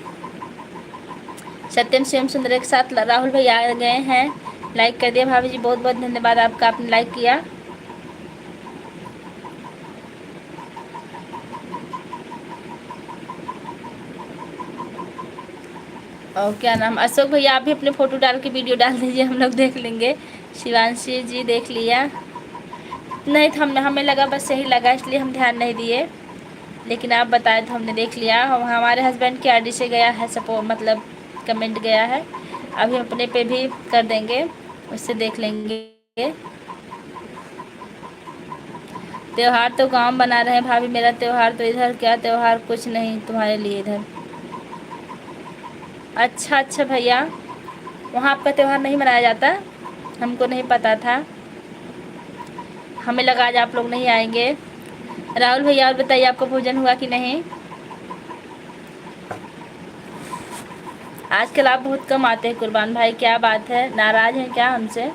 सत्यम शिवम सुंदर के साथ राहुल भैया आ गए हैं, लाइक कर दिया। भाभी जी बहुत बहुत धन्यवाद आपका, आपने लाइक किया। और क्या नाम, अशोक भैया आप भी अपने फ़ोटो डाल के वीडियो डाल दीजिए, हम लोग देख लेंगे। शिवांशी जी देख लिया, नहीं तो हमें लगा बस यही लगा, इसलिए हम ध्यान नहीं दिए, लेकिन आप बताए तो हमने देख लिया। हमारे हस्बैंड की आईडी से गया है सपोर्ट, मतलब कमेंट गया है, अभी हम अपने पे भी कर देंगे, उससे देख लेंगे। त्यौहार तो गांव बना रहे हैं भाभी, मेरा त्यौहार तो इधर, क्या त्यौहार, कुछ नहीं तुम्हारे लिए इधर। अच्छा अच्छा भैया, वहाँ आपका त्यौहार नहीं मनाया जाता? हमको नहीं पता था, हमें लगा आज आप लोग नहीं आएंगे। राहुल भैया और बताइए, आपका भोजन हुआ कि नहीं? आजकल आप बहुत कम आते हैं कुर्बान भाई, क्या बात है, नाराज़ हैं क्या हमसे?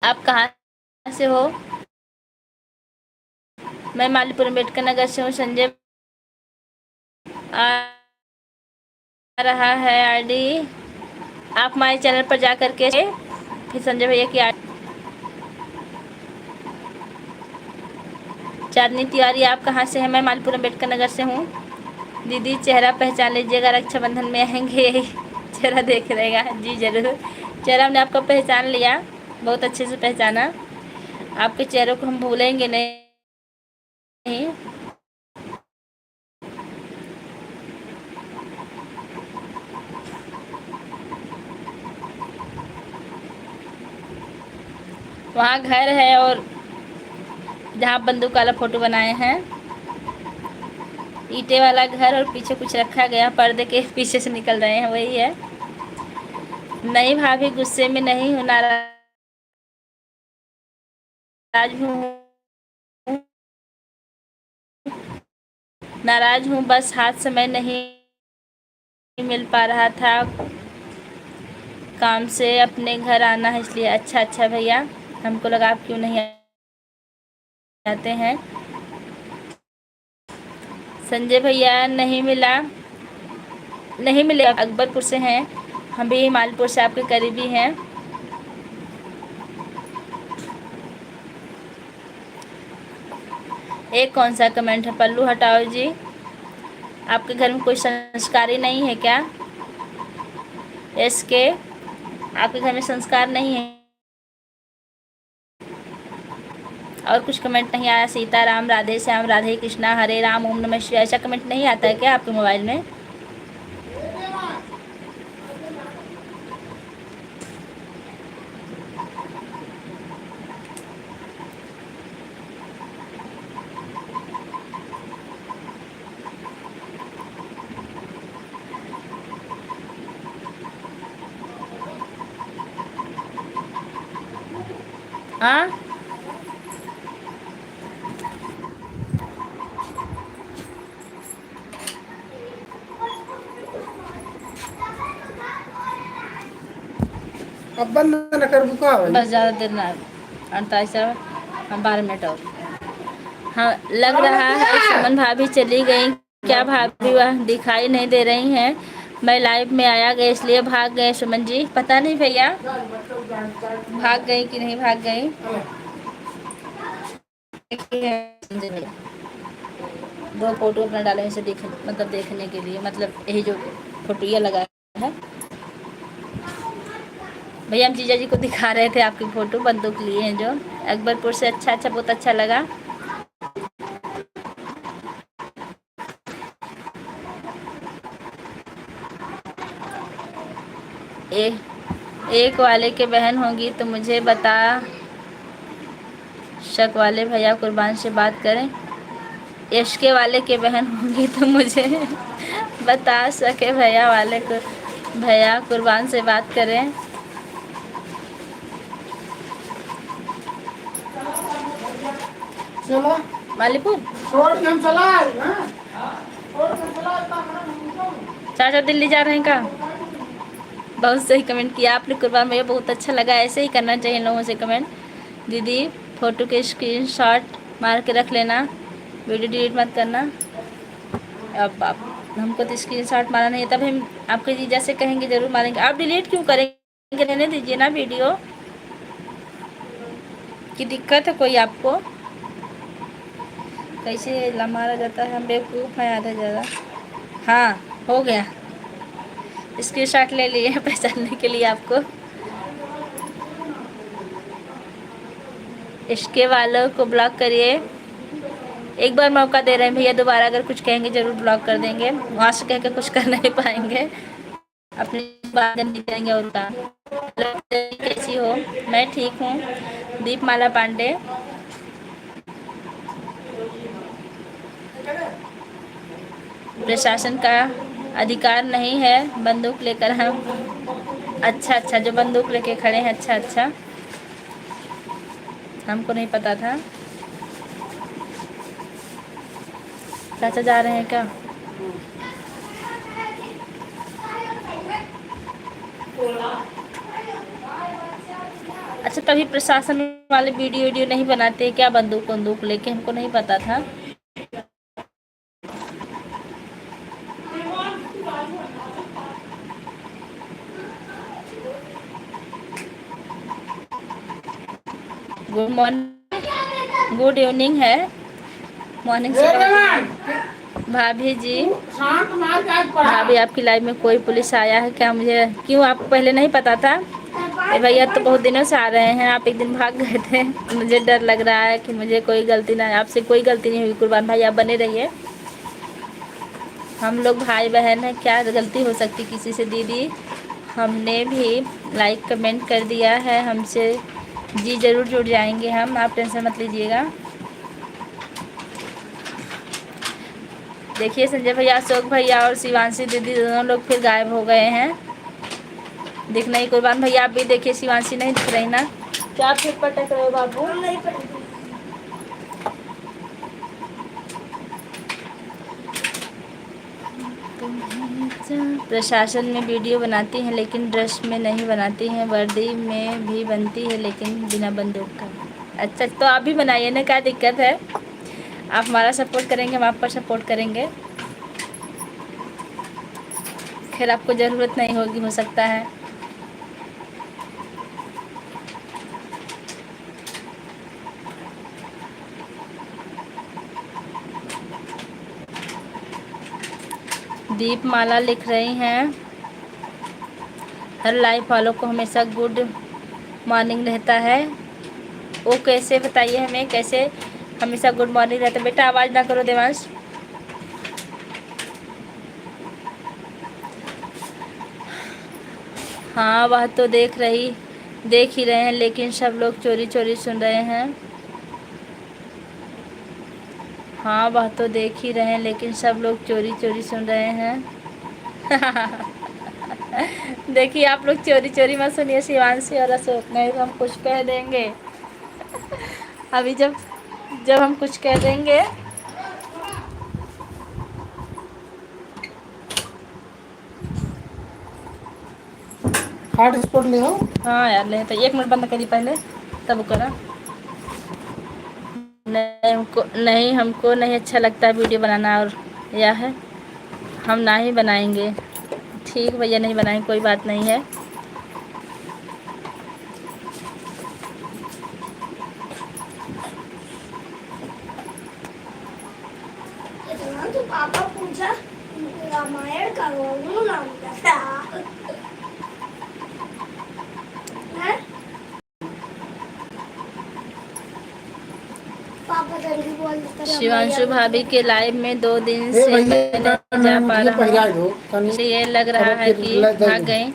आप कहाँ से हो? मैं मालीपुर अम्बेडकर नगर से हूँ। संजय आ रहा है आईडी, आप हमारे चैनल पर जा कर के फिर संजय भैया की चांदनी तिवारी, आप कहाँ से हैं? मैं मालीपुर अम्बेडकर नगर से हूँ। दीदी चेहरा पहचान लीजिएगा, रक्षाबंधन में आएंगे। चेहरा देख रहेगा जी ज़रूर, चेहरा हमने आपका पहचान लिया, बहुत अच्छे से पहचाना। आपके चेहरे को हम भूलेंगे नहीं। वहाँ घर है और जहाँ बंदूक वाला फ़ोटो बनाए हैं, ईंटे वाला घर, और पीछे कुछ रखा गया, पर्दे के पीछे से निकल रहे हैं, वही है। नहीं भाभी, गुस्से में नहीं हूँ, नाराज हूँ, नाराज हूँ, बस हाथ समय नहीं मिल पा रहा था काम से, अपने घर आना है इसलिए। अच्छा अच्छा भैया, हमको लगा आप क्यों नहीं आते हैं। संजय भैया नहीं मिला, नहीं मिले, अकबरपुर से हैं, हम भी मालपुर से आपके करीबी हैं। एक कौन सा कमेंट है, पल्लू हटाओ जी, आपके घर में कोई संस्कारी नहीं है क्या? के आपके घर में संस्कार नहीं है? और कुछ कमेंट नहीं आया? सीताराम, राधे श्याम, राधे कृष्णा, हरे राम, ओम नमः शिवाय, ऐसा कमेंट नहीं आता है क्या आपके मोबाइल में? हाँ अब बंद न कर बुका भाई। बस ज़्यादा देर ना, 48 हाँ 12 मिनट और। हाँ लग रहा है सुमन भाभी चली गई क्या, भाभी वह दिखाई नहीं दे रही हैं। मैं लाइव में आया गया इसलिए भाग गए सुमन जी, पता नहीं भैया भाग गई कि नहीं भाग गई। दो फोटो अपना डाले इसे देख, मतलब देखने के लिए, मतलब यही जो फोटो लगा है भैया, हम जीजा जी को दिखा रहे थे आपकी फ़ोटो, बंदूक लिए हैं जो अकबरपुर से। अच्छा अच्छा, बहुत अच्छा लगा। ए, एक वाले के बहन होंगी तो मुझे बता, शक वाले भैया कुर्बान से बात करें। इश्के वाले के बहन होंगी तो मुझे बता सके भैया वाले को, भैया कुर्बान से बात करें। चलो मालीपुर छोड़ के हम चला आए, हाँ? छोड़ के हम चला आए, इतना बड़ा हम क्यों? चाचा दिल्ली जा रहे हैं का? बहुत सही कमेंट किया आपने कुर्बान भैया, बहुत अच्छा लगा, ऐसे ही करना चाहिए लोगों से कमेंट। दीदी फ़ोटो के स्क्रीनशॉट मार के रख लेना, वीडियो डिलीट मत करना। अब आप हमको तो स्क्रीनशॉट मारा नहीं है, तब हम आपके जीजा से कहेंगे ज़रूर मारेंगे। आप डिलीट क्यों करेंगे, रहने दीजिए ना वीडियो की, दिक्कत है कोई आपको? कैसे मारा जाता है, हम बेवकूफ़ हैं आधा ज़्यादा। हाँ हो गया, स्क्रीनशॉट ले लिए पहचानने के लिए आपको। इसके वालों को ब्लॉक करिए, एक बार मौका दे रहे हैं भैया, दोबारा अगर कुछ कहेंगे ज़रूर ब्लॉक कर देंगे। वहाँ से कह के कुछ कर नहीं पाएंगे, अपनी बात नहीं करेंगे। और का कैसी हो? मैं ठीक हूँ। दीपमाला पांडे, प्रशासन का अधिकार नहीं है बंदूक लेकर हम। अच्छा अच्छा, जो बंदूक लेके खड़े हैं, अच्छा अच्छा, हमको नहीं पता था। चाचा जा रहे हैं क्या? अच्छा, तभी प्रशासन वाले वीडियो नहीं बनाते क्या बंदूक बंदूक लेके? हमको नहीं पता था। गुड मॉर्निंग, गुड इवनिंग है, मॉर्निंग से भाभी जी। शांत मार के आज पढ़ा। भाभी आपकी लाइफ में कोई पुलिस आया है क्या? मुझे क्यों, आपको पहले नहीं पता था? ये भैया तो बहुत दिनों से आ रहे हैं, आप एक दिन भाग गए थे। मुझे डर लग रहा है कि मुझे कोई गलती ना, आपसे कोई गलती नहीं हुई कुर्बान भाई, आप बने रहिए। हम लोग भाई बहन हैं, क्या गलती हो सकती किसी से? दीदी हमने भी लाइक कमेंट कर दिया है, हमसे जी ज़रूर जुड़ जाएंगे हम, आप टेंशन मत लीजिएगा। देखिए संजय भैया, अशोक भैया और शिवांशी दीदी दोनों लोग फिर गायब हो गए हैं, दिख नहीं। कुर्बान भैया आप भी देखिए, शिवांशी नहीं दिख रही ना, क्या फिर पटक रहे हो बाबू? प्रशासन में वीडियो बनाती हैं लेकिन ड्रेस में नहीं बनाती हैं, वर्दी में भी बनती है लेकिन बिना बंदूक का। अच्छा तो आप भी बनाइए ना, क्या दिक्कत है? आप हमारा सपोर्ट करेंगे, हम आप पर सपोर्ट करेंगे। खैर आपको ज़रूरत नहीं होगी, हो सकता है। दीपमाला लिख रही हैं, हर लाइव फॉलो को हमेशा गुड मॉर्निंग रहता है। वो कैसे बताइए हमें, कैसे हमेशा गुड मॉर्निंग रहता है? बेटा आवाज़ ना करो देवांश। हाँ वह तो देख ही रहे हैं लेकिन सब लोग चोरी चोरी सुन रहे हैं। हाँ वह तो देख ही रहे हैं लेकिन सब लोग चोरी चोरी सुन रहे हैं। देखिए आप लोग चोरी चोरी मत सुनिए शिवांशी और अशोक, नहीं तो हम कुछ कह देंगे। अभी जब जब हम कुछ कह देंगे। हॉटस्पॉट ले आओ। हाँ यार ले, तो 1 मिनट बंद करी पहले तब करा। नहीं हमको नहीं अच्छा लगता वीडियो बनाना, और यह है हम ना ही बनाएंगे। ठीक भैया, नहीं बनाएंगे, कोई बात नहीं है। तो पापा पूछा रामायण का नाम था। पापा जल्दी बोल देते हैं। शिवांशु भाभी के लाइव में 2 दिन ए से भैया मैं नहीं जा पा ये रहा पहिरा हूँ, दो तनी। मुझे ये लग अब रहा है फिर कि भाग गई।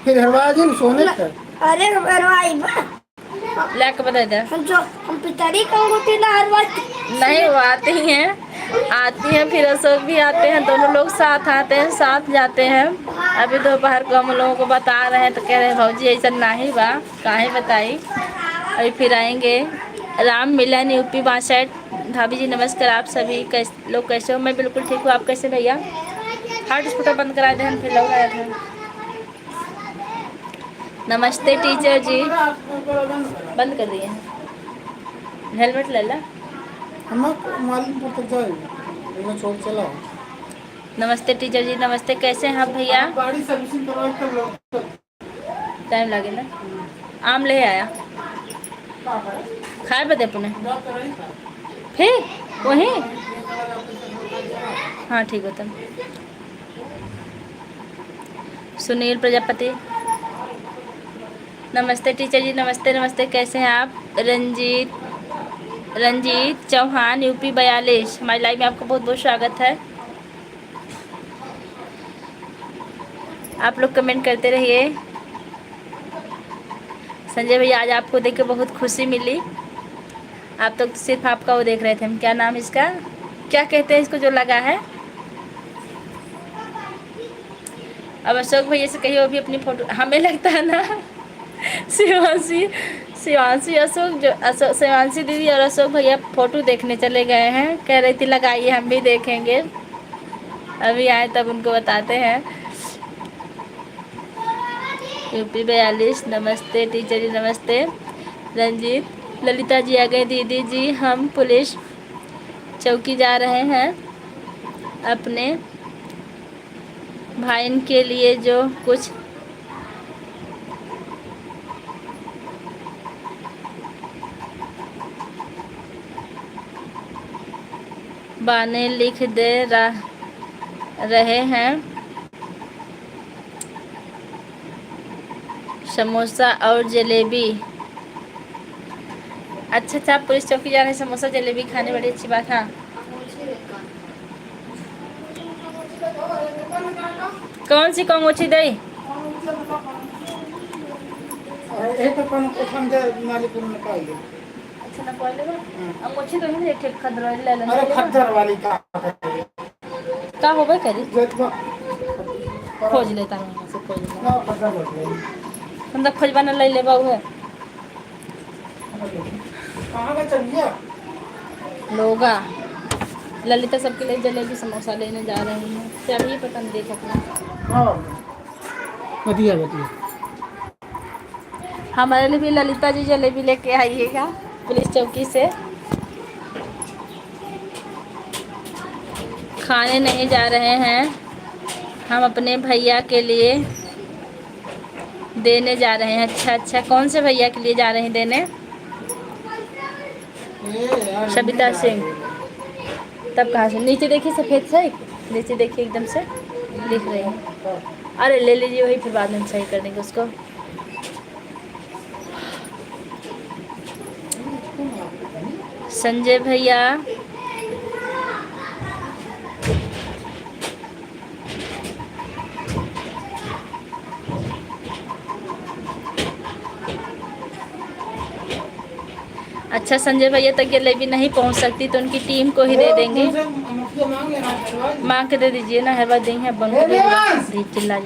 फिर हरवाजी सोने का। अरे हरवाई लाके बता दे। हम पितारी कंगूठी ना हरवाई नहीं, वो आती हैं फिर अशोक भी आते हैं, दोनों लोग साथ आते हैं, साथ जाते हैं। अभी दोपहर को हम लोगों को बता रहे हैं तो कह रहे हैं भौजी ऐसा नहीं बा, काहे बताई। अभी फिर आएंगे। राम मिलन यूपी 62। भाभी जी नमस्कार, आप सभी लोग कैसे हो? मैं बिल्कुल ठीक हूँ, आप कैसे भैया? हॉटस्पॉट बंद करा दे, फिर लोग आए थे। नमस्ते टीचर जी, बंद कर दिए। हेलमेट ले ला। हम मालूम पड़ता जाए मैं छोड़ चला। नमस्ते टीचर जी, नमस्ते, कैसे हैं आप भैया? गाड़ी सर्विसिंग करवाई तब टाइम लगे ना। आम ले आया, खाए बदे पुणे फिर वहीं। हाँ ठीक होता। सुनील प्रजापति, नमस्ते टीचर जी, नमस्ते नमस्ते, कैसे हैं आप? रंजीत चौहान यूपी 42, हमारी लाइव में आपका बहुत बहुत स्वागत है। आप लोग कमेंट करते रहिए। संजय भैया, आज आपको देख के बहुत खुशी मिली। आप तो सिर्फ आपका वो देख रहे थे। हम क्या नाम इसका, क्या कहते हैं इसको जो लगा है? अब अशोक भैया से कहिए वो भी अपनी फोटो, हमें लगता है ना शिवांशी शिवांशी दीदी और अशोक भैया फोटो देखने चले गए हैं। कह रही थी लगाइए हम भी देखेंगे, अभी आए तब उनको बताते हैं। यूपी 42, नमस्ते टीचर जी, नमस्ते। रंजीत, ललिता जी आ गए। दीदी जी, हम पुलिस चौकी जा रहे हैं, अपने भाई के लिए जो कुछ बाने लिख दे रहे हैं, समोसा और जलेबी। अच्छा, आप पुलिस चौकी जा रहे हैं, समोसा जलेबी खाने, बड़ी अच्छी बात। हाँ, कौन सी कंगोची दई? अच्छा ना पहले अंगोछी तो नहीं, एक खदर ले ले। अरे खद्दर वाली का होबे करी, खोज लेता हूँ से, खोज ले हम तक खोजबा न ले ले बाबू है। कहाँ का चलिए लोगा ललिता सबके लिए जलेबी समोसा लेने जा रही हैं। चलिए पता नहीं देख अपना। बढ़िया बढ़िया। हमारे लिए भी ललिता जी जलेबी लेके आइएगा पुलिस चौकी से। खाने नहीं जा रहे हैं, हम अपने भैया के लिए देने जा रहे हैं। अच्छा, कौन से भैया के लिए जा रहे हैं देने? सबिता सिंह। तब कहाँ से? नीचे देखिए सफ़ेद से, नीचे देखिए एकदम से लिख रही हैं। अरे ले लीजिए वही, फिर बाद में सही कर देंगे उसको। संजय भैया, अच्छा संजय भैया तक जलेबी नहीं पहुंच सकती तो उनकी टीम को ही दे देंगे। मांग के दे दीजिए ना, हर बार देंगे चिल्ला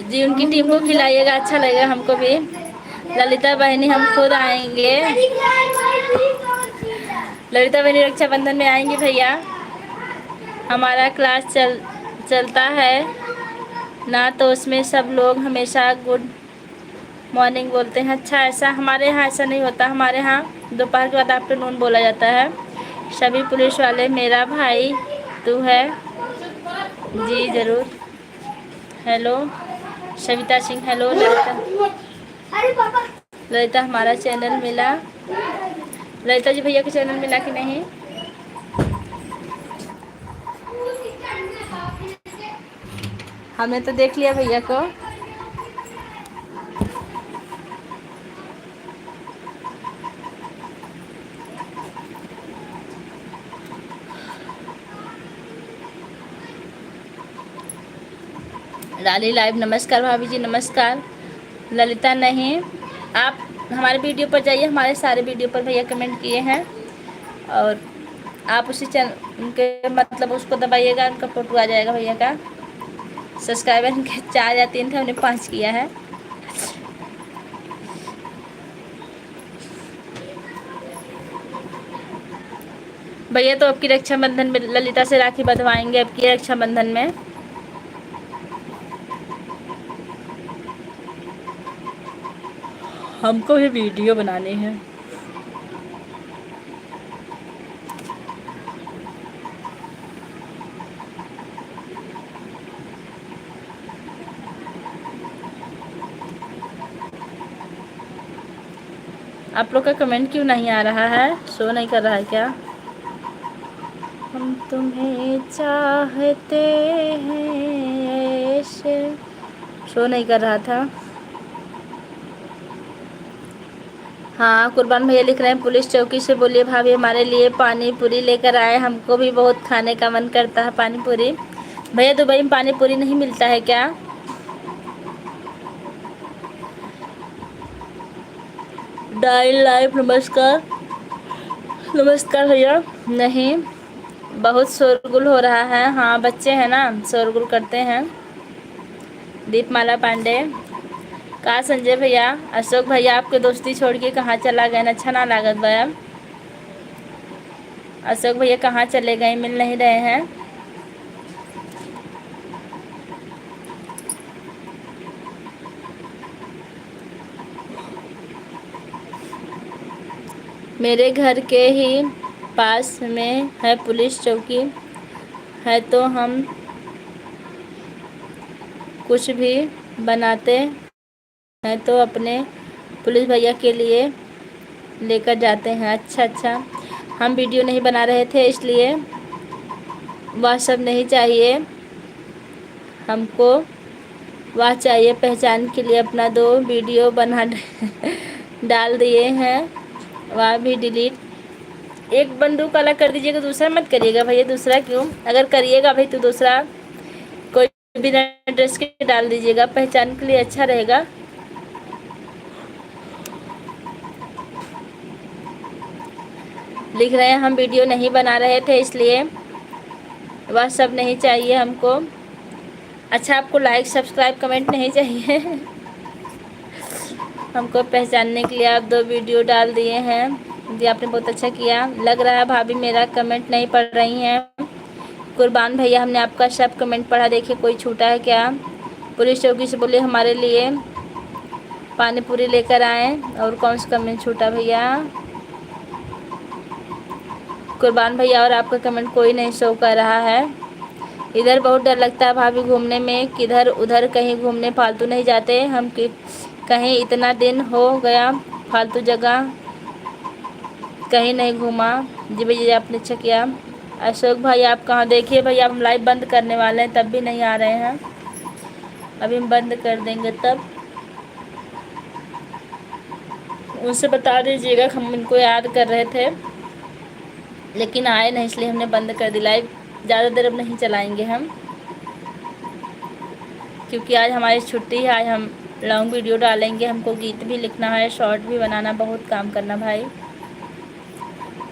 जी, उनकी टीम को खिलाइएगा, अच्छा लगेगा हमको भी। ललिता बहनी हम खुद आएंगे, ललिता बहनी रक्षाबंधन में आएंगी भैया। हमारा क्लास चलता है ना, तो उसमें सब लोग हमेशा गुड मॉर्निंग बोलते हैं। अच्छा, ऐसा हमारे यहाँ ऐसा नहीं होता। हमारे यहाँ दोपहर के बाद आफ्टरनून बोला जाता है। सभी पुलिस वाले मेरा भाई तू है। जी ज़रूर। Hello Savita Singh, hello Lalita. अरे पापा, ललिता हमारा चैनल मिला, ललिता जी भैया का चैनल मिला कि नहीं? हमने तो देख लिया भैया को। राली लाइव, नमस्कार भाभी जी, नमस्कार। ललिता नहीं, आप हमारे वीडियो पर जाइए, हमारे सारे वीडियो पर भैया कमेंट किए हैं और आप उसी चैनल उनके मतलब उसको दबाइएगा, उनका फोटो आ जाएगा भैया का। सब्सक्राइबर उनके 4 या 3 थे, उन्हें 5 किया है। भैया तो आपकी रक्षाबंधन में ललिता से राखी बंधवाएंगे, आपकी रक्षाबंधन में। हमको भी वीडियो बनाने हैं। आप लोग का कमेंट क्यों नहीं आ रहा है? शो नहीं कर रहा है क्या? हम तुम्हें चाहते हैं ऐसे, शो नहीं कर रहा था। हाँ, कुर्बान भैया लिख रहे हैं पुलिस चौकी से बोलिए भाभी हमारे लिए पानी पूरी लेकर आए, हमको भी बहुत खाने का मन करता है पानी पूरी। भैया दुबई में पानी पूरी नहीं मिलता है क्या? डायल लाइव, नमस्कार। नमस्कार भैया। नहीं, बहुत शोरगुल हो रहा है। हाँ, बच्चे हैं ना, शोरगुल करते हैं। दीपमाला पांडे, कहा संजय भैया, अशोक भैया आपके दोस्ती छोड़ के कहाँ चला गए? अच्छा ना लागत भैया। अशोक भैया कहाँ चले गए, मिल नहीं रहे हैं। मेरे घर के ही पास में है पुलिस चौकी है, तो हम कुछ भी बनाते हैं तो अपने पुलिस भैया के लिए लेकर जाते हैं। अच्छा अच्छा, हम वीडियो नहीं बना रहे थे इसलिए वह सब नहीं चाहिए हमको, वह चाहिए पहचान के लिए। अपना 2 वीडियो बना डाल दिए हैं, वह भी डिलीट। एक बंदूक अलग कर दीजिएगा, दूसरा मत करिएगा भैया। दूसरा क्यों? अगर करिएगा भाई तो दूसरा कोई बिना ड्रेस के डाल दीजिएगा, पहचान के लिए अच्छा रहेगा। लिख रहे हैं हम वीडियो नहीं बना रहे थे इसलिए वह सब नहीं चाहिए हमको। अच्छा, आपको लाइक सब्सक्राइब कमेंट नहीं चाहिए? हमको पहचानने के लिए आप 2 वीडियो डाल दिए हैं। जी, आपने बहुत अच्छा किया। लग रहा है भाभी मेरा कमेंट नहीं पढ़ रही हैं। कुर्बान भैया, हमने आपका सब कमेंट पढ़ा, देखिए कोई छूटा है क्या? पुलिस चौकी से बोलिए हमारे लिए पानी पूरी लेकर आए। और कौन सा कमेंट छूटा भैया? कुर्बान भैया, और आपका कमेंट कोई नहीं शो कर रहा है। इधर बहुत डर लगता है भाभी घूमने में, किधर उधर कहीं घूमने फालतू नहीं जाते हम कि कहीं। इतना दिन हो गया फालतू जगह कहीं नहीं घूमा। जी भैया, आपने अच्छा किया। अशोक भाई आप कहाँ? देखिए भैया, हम लाइव बंद करने वाले हैं तब भी नहीं आ रहे हैं। अभी हम बंद कर देंगे तब उनसे बता दीजिएगा। हम इनको याद कर रहे थे लेकिन आए नहीं, इसलिए हमने बंद कर दी लाइव। ज़्यादा देर अब नहीं चलाएंगे हम, क्योंकि आज हमारी छुट्टी है। आज हम लॉन्ग वीडियो डालेंगे, हमको गीत भी लिखना है, शॉर्ट भी बनाना, बहुत काम करना भाई।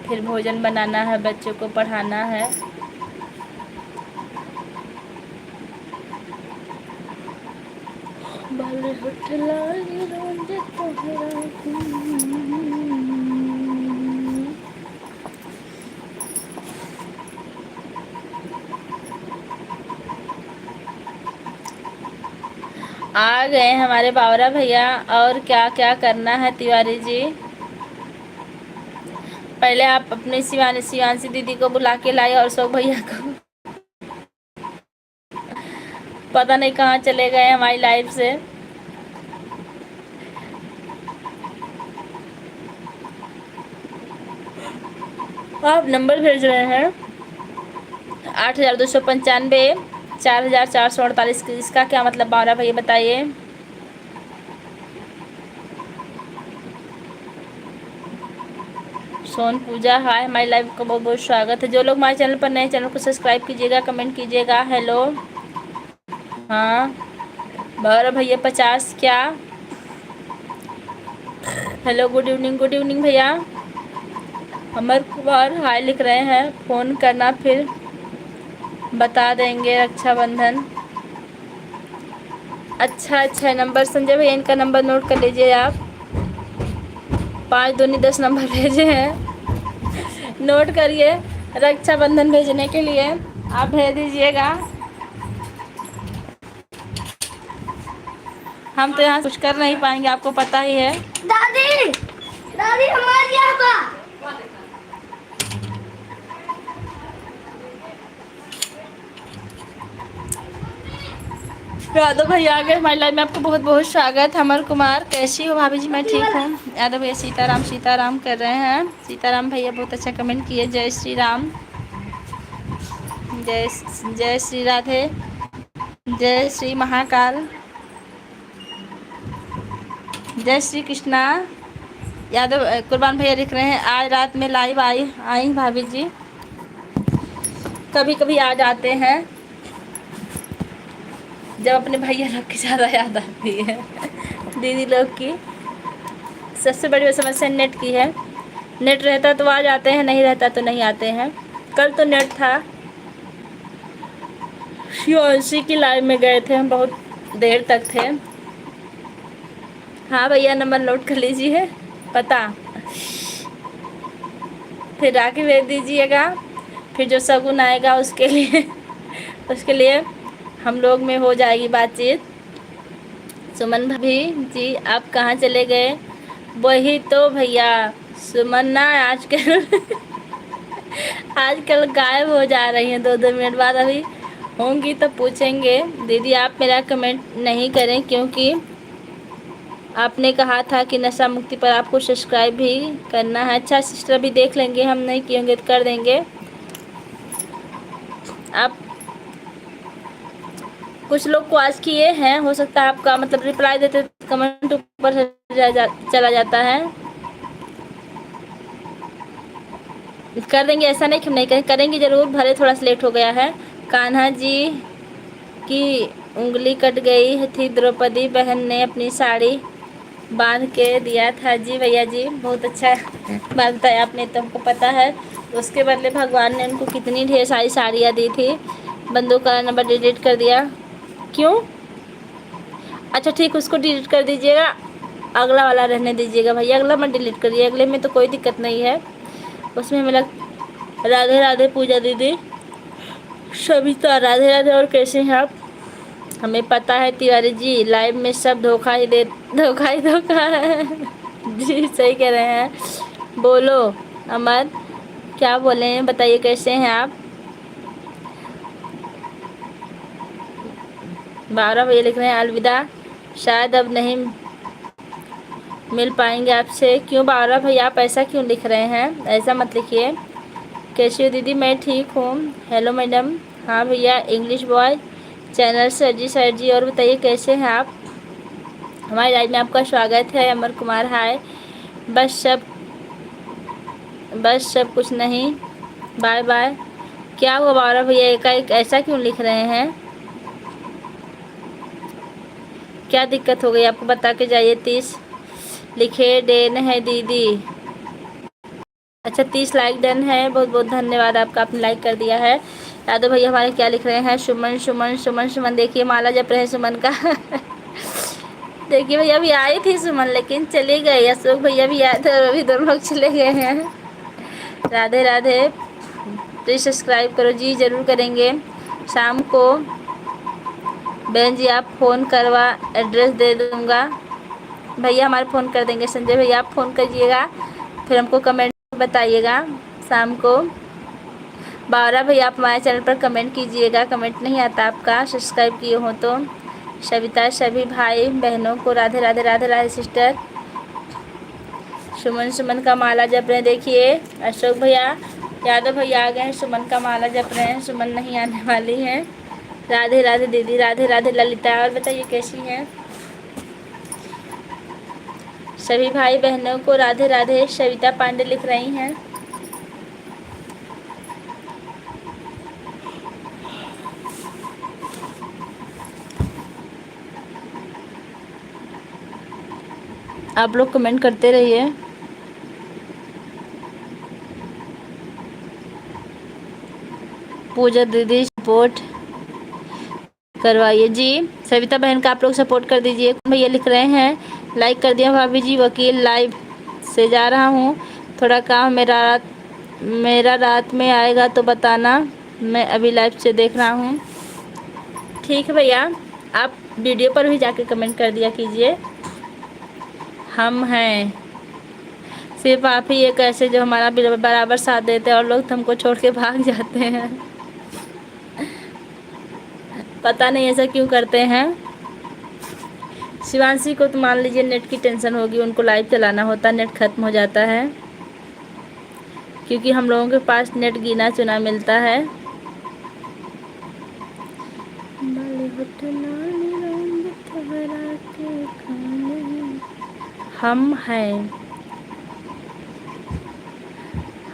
फिर भोजन बनाना है, बच्चों को पढ़ाना है। बाले होठलाली रोंदे तोहरा आ गए हमारे बावरा भैया। और क्या क्या करना है तिवारी जी? पहले आप अपने शिवांशी दीदी को बुला के लाए और अशोक भैया को पता नहीं कहाँ चले गए हमारी लाइफ से। आप नंबर भेज रहे हैं 8295 4448, इसका क्या मतलब बावरा भैया बताइए। सोन पूजा हाय, हमारी लाइव को बहुत बहुत स्वागत है। जो लोग हमारे चैनल पर नए, चैनल को सब्सक्राइब कीजिएगा, कमेंट कीजिएगा। हेलो, हाँ बावरा भैया 50 क्या? हेलो, गुड इवनिंग भैया। अमर कुमार हाय लिख रहे हैं, फ़ोन करना फिर बता देंगे रक्षाबंधन। अच्छा नंबर संजय भैया, इनका नंबर नोट कर लीजिए आप। 5 दूनी 10 नंबर भेजे हैं, नोट करिए। रक्षाबंधन भेजने के लिए आप भेज दीजिएगा। हम तो यहाँ कुछ कर नहीं पाएंगे, आपको पता ही है। दादी दादी हमारे यहाँ का यादव भैया आ गए हमारी लाइफ में, आपको बहुत बहुत स्वागत। अमर कुमार कैसी हो भाभी जी? मैं ठीक हूँ। यादव भैया सीताराम कर रहे हैं। सीताराम भैया बहुत अच्छा कमेंट किए। जय श्री राम, जय श्री राधे, जय श्री महाकाल, जय श्री कृष्णा। यादव कुर्बान भैया लिख रहे हैं, आज रात में लाइव आई भाभी जी। कभी कभी आ जाते हैं जब अपने भैया लोग की ज़्यादा याद आती है, दीदी लोग की। सबसे बड़ी समस्या नेट की है। नेट रहता तो आ जाते हैं, नहीं रहता तो नहीं आते हैं। कल तो नेट था, शिवांशी की लाइव में गए थे हम, बहुत देर तक थे। हाँ भैया, नंबर नोट कर लीजिए, पता फिर आके भेज दीजिएगा। फिर जो शगुन आएगा उसके लिए हम लोग में हो जाएगी बातचीत। सुमन भाभी जी आप कहाँ चले गए? वही तो भैया, सुमन ना आजकल गायब हो जा रही हैं 2-2 मिनट बाद। अभी होंगी तो पूछेंगे। दीदी आप मेरा कमेंट नहीं करें, क्योंकि आपने कहा था कि नशा मुक्ति पर आपको सब्सक्राइब भी करना है। अच्छा सिस्टर, अभी देख लेंगे, हम नहीं किए होंगे तो कर देंगे। आप कुछ लोग को आज किए हैं, हो सकता है आपका मतलब रिप्लाई देते कमेंट ऊपर चला जाता है। कर देंगे, ऐसा नहीं कि हम नहीं करेंगे ज़रूर, भले थोड़ा सा लेट हो गया है। कान्हा जी की उंगली कट गई थी, द्रौपदी बहन ने अपनी साड़ी बांध के दिया था। जी भैया जी, बहुत अच्छा बात बताया आपने, तो हमको पता है। उसके बदले भगवान ने उनको कितनी ढेर सारी साड़ियाँ दी थी। बंदूक का नंबर डिलीट कर दिया, क्यों? अच्छा ठीक, उसको डिलीट कर दीजिएगा, अगला वाला रहने दीजिएगा भैया, अगला मत डिलीट करिए। अगले में तो कोई दिक्कत नहीं है, उसमें हमें राधे राधे पूजा दीदी, सविता राधे राधे। और कैसे हैं आप? हमें पता है तिवारी जी, लाइव में सब धोखा ही है। जी सही कह रहे हैं। बोलो अमर, क्या बोले हैं बताइए, कैसे हैं आप? 12 बजे लिख रहे हैं, अलविदा, शायद अब नहीं मिल पाएंगे आपसे। क्यों 12 भैया, आप ऐसा क्यों लिख रहे हैं? ऐसा मत लिखिए। कैसी हो दीदी? मैं ठीक हूँ। Hello madam. हाँ भैया, इंग्लिश बॉय चैनल सर जी। और बताइए कैसे हैं आप? हमारी लाइव में आपका स्वागत है। अमर कुमार हाय। बस सब कुछ नहीं, बाय बाय। क्या हुआ 12 भैया, एकाएक ऐसा क्यों लिख रहे हैं? क्या दिक्कत हो गई आपको, बता के जाइए। 30 लिखे डन है दीदी। अच्छा 30 लाइक डन है, बहुत बहुत धन्यवाद आपका, आपने लाइक कर दिया है। यादव भैया हमारे क्या लिख रहे हैं? सुमन देखिए माला जप रहे हैं सुमन का। देखिए भैया अभी आई थी सुमन, लेकिन चली गई। अशोक भैया भी आए थे और अभी दोनों लोग चले गए हैं। राधे राधे। प्लीज़ सब्सक्राइब करो जी, ज़रूर करेंगे। शाम को बहन जी आप फ़ोन करवा, एड्रेस दे दूँगा। भैया हमारे फ़ोन कर देंगे। संजय भैया आप फ़ोन करिएगा, फिर हमको कमेंट बताइएगा शाम को। 12 भैया आप हमारे चैनल पर कमेंट कीजिएगा, कमेंट नहीं आता आपका, सब्सक्राइब किए हो तो। सविता सभी भाई बहनों को राधे राधे। राधे राधे सिस्टर। सुमन सुमन का माला जप रहे हैं, देखिए अशोक भैया, यादव भैया आ गए हैं, सुमन का माला जप रहे हैं। सुमन नहीं आने वाली हैं। राधे राधे दीदी। राधे राधे ललिता। और बताइए कैसी हैं सभी भाई बहनों को राधे राधे। सविता पांडे लिख रही हैं। आप लोग कमेंट करते रहिए। पूजा दीदी सपोर्ट करवाइए जी। सविता बहन का आप लोग सपोर्ट कर दीजिए। भैया लिख रहे हैं लाइक कर दिया भाभी जी। वकील लाइव से जा रहा हूँ, थोड़ा काम मेरा रात में आएगा तो बताना, मैं अभी लाइव से देख रहा हूँ। ठीक है भैया, आप वीडियो पर भी जाके कमेंट कर दिया कीजिए। हम हैं सिर्फ आप ही एक ऐसे जो हमारा बराबर साथ देते हैं, और लोग तो हमको छोड़ के भाग जाते हैं। पता नहीं ऐसा क्यों करते हैं। शिवांशी को तो मान लीजिए नेट की टेंशन होगी, उनको लाइव चलाना होता है, नेट ख़त्म हो जाता है, क्योंकि हम लोगों के पास नेट गिना चुना मिलता है।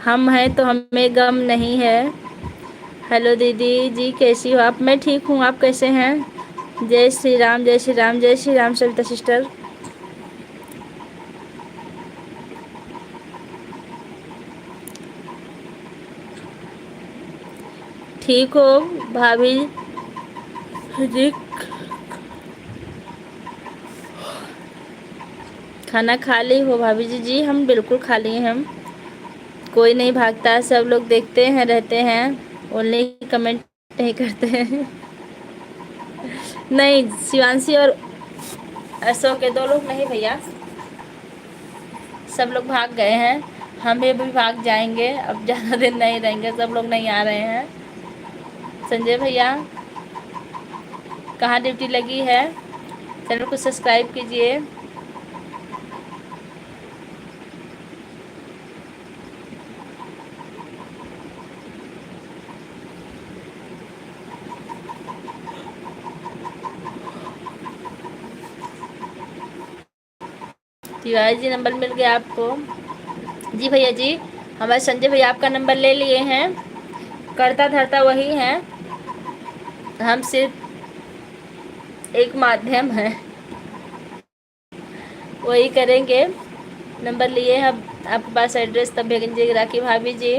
हम हैं तो हमें गम नहीं है। हेलो दीदी जी कैसी हो आप? मैं ठीक हूँ, आप कैसे हैं? जय श्री राम जय श्री राम जय श्री राम सविता सिस्टर। ठीक हो भाभी जी? खाना खा ली हो भाभी जी? जी हम बिल्कुल खा लिए हैं। हम कोई नहीं भागता, सब लोग देखते हैं रहते हैं, ओनली कमेंट नहीं करते हैं। नहीं शिवांशी और अशोक के 2 लोग नहीं भैया, सब लोग भाग गए हैं। हम भी अभी भाग जाएंगे, अब ज़्यादा दिन नहीं रहेंगे, सब लोग नहीं आ रहे हैं। संजय भैया कहाँ ड्यूटी लगी है? चैनल को सब्सक्राइब कीजिए। तिवारी जी नंबर मिल गया आपको? जी भैया जी, हमारे संजय भैया आपका नंबर ले लिए हैं। करता धरता वही है, हम सिर्फ एक माध्यम है, वही करेंगे। नंबर लिए अब आपके पास एड्रेस तब भेजिएगा कि भाभी जी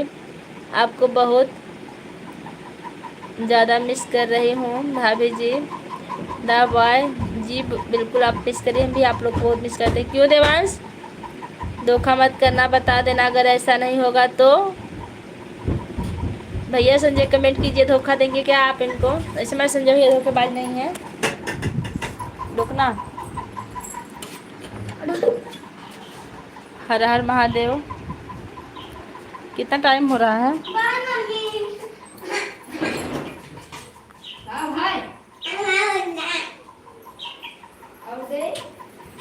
आपको बहुत ज़्यादा मिस कर रही हूँ भाभी जी। दा बाय जी बिल्कुल आप मिस करिए, हम भी आप लोग को बहुत मिस करते हैं। क्यों देवांश? धोखा मत करना, बता देना अगर ऐसा नहीं होगा तो। भैया संजय कमेंट कीजिए, धोखा देंगे क्या आप इनको? ऐसे मैं संजय भैया धोखेबाज नहीं है। रुकना। हर हर महादेव। कितना टाइम हो रहा है?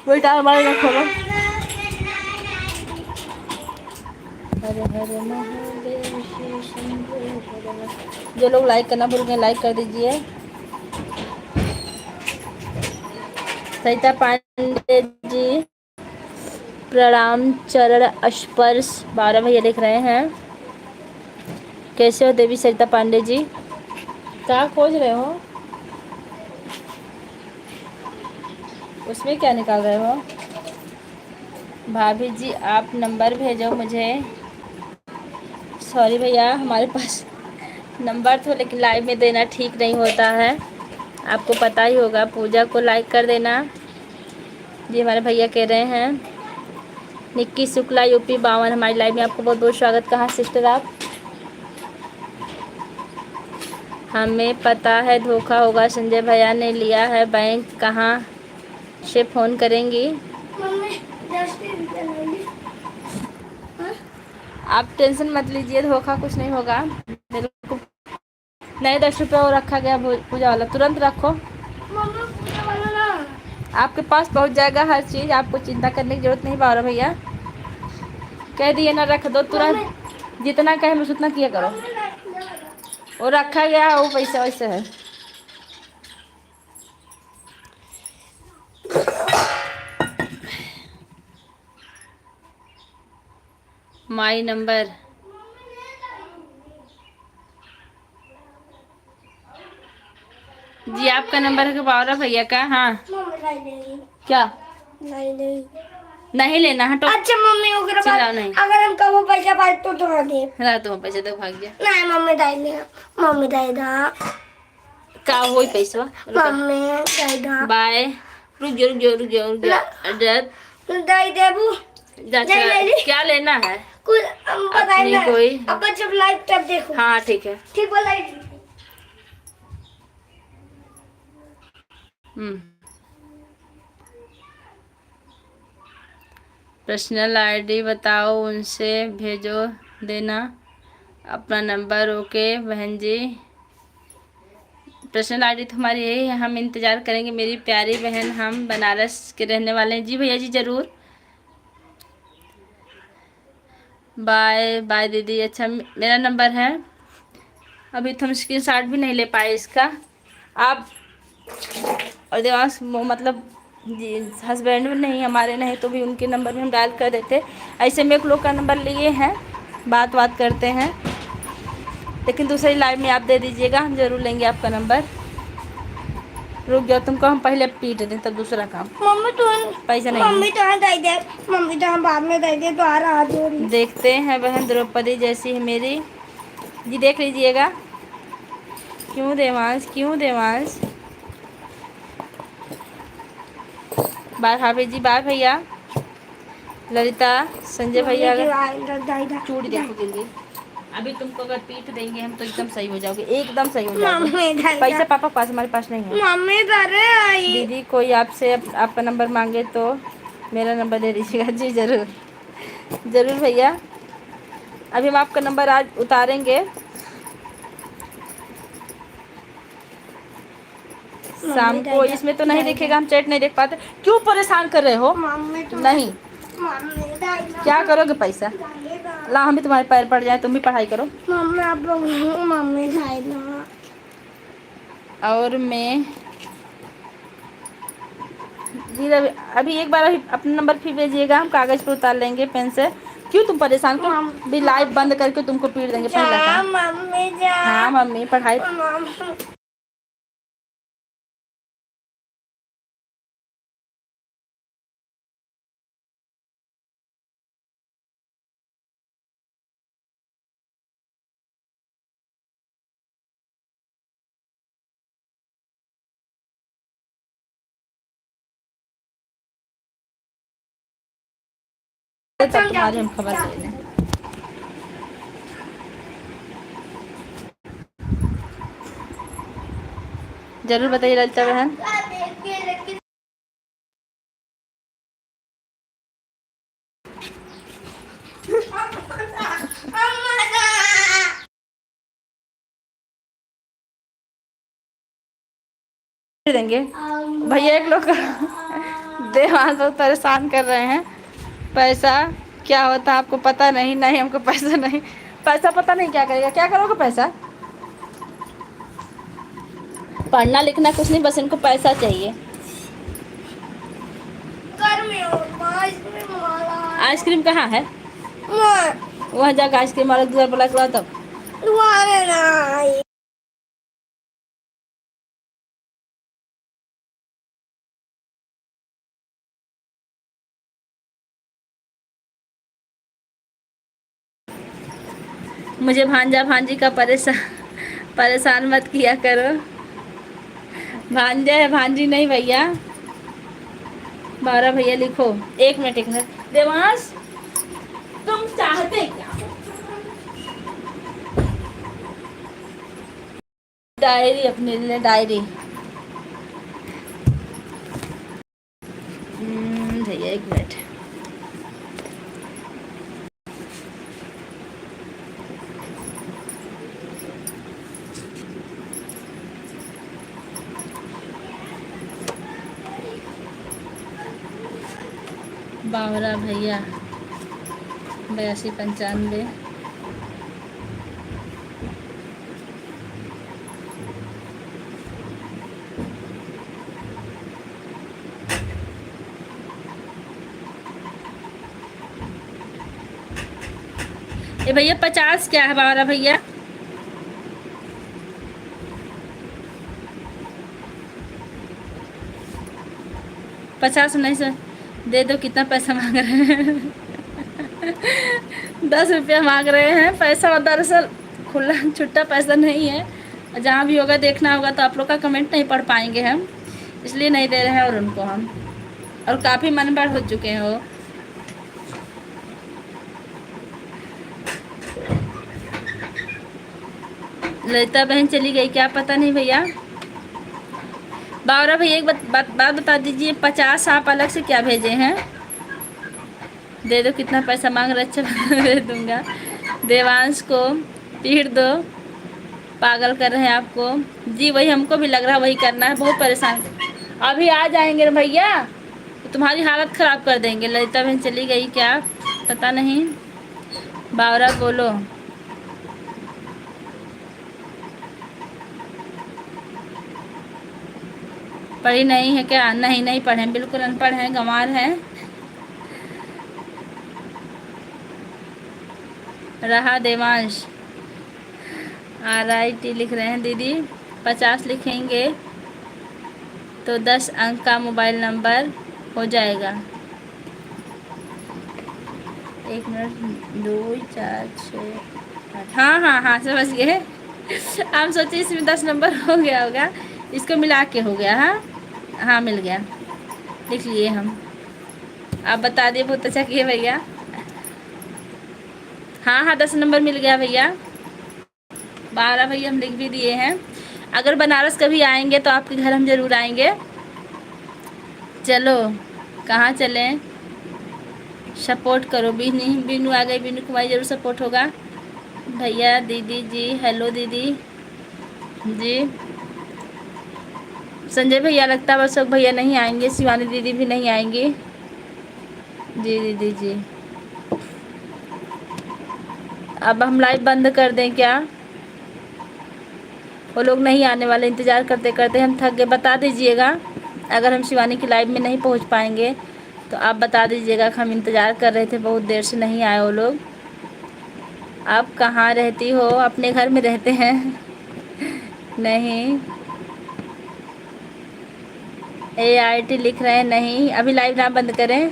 वही टाइम हमारे रखो। हरे हरे महादेव शिव शंभो भोलेनाथ। जो लोग लाइक करना भूल गए लाइक कर दीजिए। सरिता पांडे जी प्रणाम चरण स्पर्श 12 भैया लिख रहे हैं। कैसे हो देवी सरिता पांडे जी? क्या खोज रहे हो? उसमें क्या निकाल रहे हो? भाभी जी आप नंबर भेजो मुझे। सॉरी भैया हमारे पास नंबर तो, लेकिन लाइव में देना ठीक नहीं होता है, आपको पता ही होगा। पूजा को लाइक कर देना। जी हमारे भैया कह रहे हैं निक्की शुक्ला यूपी 52 हमारी लाइव में आपको बहुत बहुत स्वागत। कहाँ सिस्टर आप? हमें पता है धोखा होगा, संजय भैया ने लिया है बैंक, कहाँ से फ़ोन करेंगी? मम्मी 10 रुपये लोगी। आप टेंशन मत लीजिए, धोखा कुछ नहीं होगा। मेरे को नहीं 10 रुपये वो रखा गया पूजा वाला, तुरंत रखो, मम्मी पूजा वाला ना आपके पास पहुंच जाएगा हर चीज़, आपको चिंता करने की जरूरत नहीं। बारह भैया कह दिए ना रख दो तुरंत, जितना कहे बस उतना किया करो। वो रखा गया वो पैसा वैसे है। माई नंबर जी आपका नंबर है कि बावरा भैया का? हाँ मम्मी लाई देगी। क्या लाई देगी। नहीं लेना है तो अच्छा मम्मी ओकरे चिल्लाओ बाद नहीं। अगर हम कबो पैसा पाए तो तोड़ दे। रात हो पैसे तो भाग गया नहीं मम्मी दाई दे। मम्मी दाई दा। का वही पैसा। मम्मी दाई दा। बाय रुक जाओ रुक जाओ रुक जाओ रुक जाओ अजद दाई देबू। जा नहीं, नहीं। क्या लेना है? कुछ हम बताए अपनी ना। कोई अब जब लाइव तब देखो। हाँ ठीक है। ठीक बोला है। पर्सनल आईडी बताओ, उनसे भेजो देना अपना नंबर। ओके बहन जी, पर्सनल आईडी तो हमारी यही है, हम इंतज़ार करेंगे मेरी प्यारी बहन, हम बनारस के रहने वाले हैं। जी भैया जी ज़रूर। बाय बाय दीदी। अच्छा मेरा नंबर है, अभी तो हम स्क्रीनशॉट भी नहीं ले पाए इसका। आप और देवांश मतलब जी हस्बैंड नहीं हमारे, नहीं तो भी उनके नंबर में हम डायल कर देते। ऐसे में एक लोग का नंबर लिए हैं, बात करते हैं, लेकिन दूसरी लाइव में आप दे दीजिएगा, हम ज़रूर लेंगे आपका नंबर। रुक जाओ, तुमको हम पहले पीट दें तब दूसरा काम। मम्मी तो पैसा नहीं मम्मी तो दाई दे। मम्मी तो बाद में दाई दे तो आ रहा जोड़ी। देखते हैं बहन द्रौपदी जैसी है मेरी जी, देख लीजिएगा। क्यों देवांश बाय भाभी जी, बाय भैया ललिता संजय भैया। अगर चूड़ी देखो गिर, अभी तुमको अगर पीट देंगे हम तो एकदम सही हो जाओगे, एकदम सही हो जाओगे। पैसा पापा पास, हमारे पास नहीं है। मम्मी दरे आई। दीदी कोई आपसे आपका नंबर मांगे तो मेरा नंबर दे दीजिएगा। जी ज़रूर ज़रूर भैया, अभी हम आपका नंबर आज उतारेंगे। शाम को इसमें तो नहीं दिखेगा, हम चैट नहीं देख पाते। क्यों परेशान कर रहे हो? मम्मी तो नहीं क्या करोगे पैसा? ला हम भी तुम्हारे पैर पड़ जाए, तुम भी पढ़ाई करो। मम्मी आप मम्मी खाई ना। और मैं जी अभी एक बार अभी अपना नंबर फिर भेजिएगा, हम कागज़ पर उतार लेंगे पेन से। क्यों तुम परेशान को भी लाइव बंद करके तुमको पीट देंगे पहला काम। मम्मी जा। हाँ मम्मी पढ़ाई तब तुम्हारी हम खबर ले लें। जरूर बताइए ललिता बहन। देंगे भैया, एक लोग देवांश बहुत परेशान कर रहे हैं। पैसा क्या होता है आपको पता नहीं? नहीं हमको पैसा नहीं, पैसा पता नहीं क्या करेगा, क्या करोगे पैसा? पढ़ना लिखना कुछ नहीं, बस इनको पैसा चाहिए। आइसक्रीम कहाँ है? वहाँ जाकर आइसक्रीम वाला दूसरा बोला के तब मुझे भांजा भांजी का परेशान मत किया करो। भांजा है भांजी नहीं भैया। बावरा भैया लिखो। एक मिनट देवांश, तुम चाहते क्या हो? डायरी अपने लिए डायरी। भैया एक मिनट। बावरा भैया 8295। ये भैया 50 क्या है बावरा भैया? 50 नहीं सर, दे दो। कितना पैसा मांग रहे हैं? 10 रुपया मांग रहे हैं पैसा। दरअसल खुला छुट्टा पैसा नहीं है। जहाँ भी होगा देखना होगा तो आप लोग का कमेंट नहीं पढ़ पाएंगे हम, इसलिए नहीं दे रहे हैं। और उनको हम और काफ़ी मन बढ़ हो चुके हैं वो। ललिता बहन चली गई क्या, पता नहीं भैया। बावरा भैया एक बात बता दीजिए, 50 आप अलग से क्या भेजे हैं? दे दो। कितना पैसा मांग रहे? अच्छा दे दूंगा। देवांश को पीट दो, पागल कर रहे हैं आपको। जी वही हमको भी लग रहा है, वही करना है। बहुत परेशान। अभी आ जाएंगे ना भैया तो तुम्हारी हालत ख़राब कर देंगे। ललिता बहन चली गई क्या, पता नहीं। बावरा बोलो। पढ़ी नहीं है क्या? नहीं नहीं पढ़े, बिल्कुल अनपढ़ हैं, गंवार हैं। रहा देवांश RIT लिख रहे हैं दीदी। 50 लिखेंगे तो 10 अंक का मोबाइल नंबर हो जाएगा। 1 मिनट 2 4 6 8। हाँ हाँ हाँ समझ गए। हम सोचे इसमें 10 नंबर हो गया होगा, इसको मिला के हो गया। हाँ हाँ मिल गया, लिख लिए हम। आप बता दिए, बहुत अच्छा किए भैया। हाँ हाँ 10 नंबर मिल गया भैया। 12 भैया हम लिख भी दिए हैं। अगर बनारस कभी आएंगे तो आपके घर हम ज़रूर आएंगे। चलो कहाँ चलें? सपोर्ट करो। बीनू आ गई, बीनू कुमारी ज़रूर सपोर्ट होगा। भैया दीदी जी हेलो दीदी जी। संजय भैया लगता है अशोक भैया नहीं आएंगे, शिवानी दीदी भी नहीं आएंगी। जी दीदी जी। अब हम लाइव बंद कर दें क्या? वो लोग नहीं आने वाले, इंतज़ार करते करते हम थक गए। बता दीजिएगा अगर हम शिवानी की लाइव में नहीं पहुंच पाएंगे तो आप बता दीजिएगा कि हम इंतज़ार कर रहे थे, बहुत देर से नहीं आए वो लोग। आप कहाँ रहती हो? अपने घर में रहते हैं। नहीं AIT लिख रहे हैं। नहीं अभी लाइव ना बंद करें।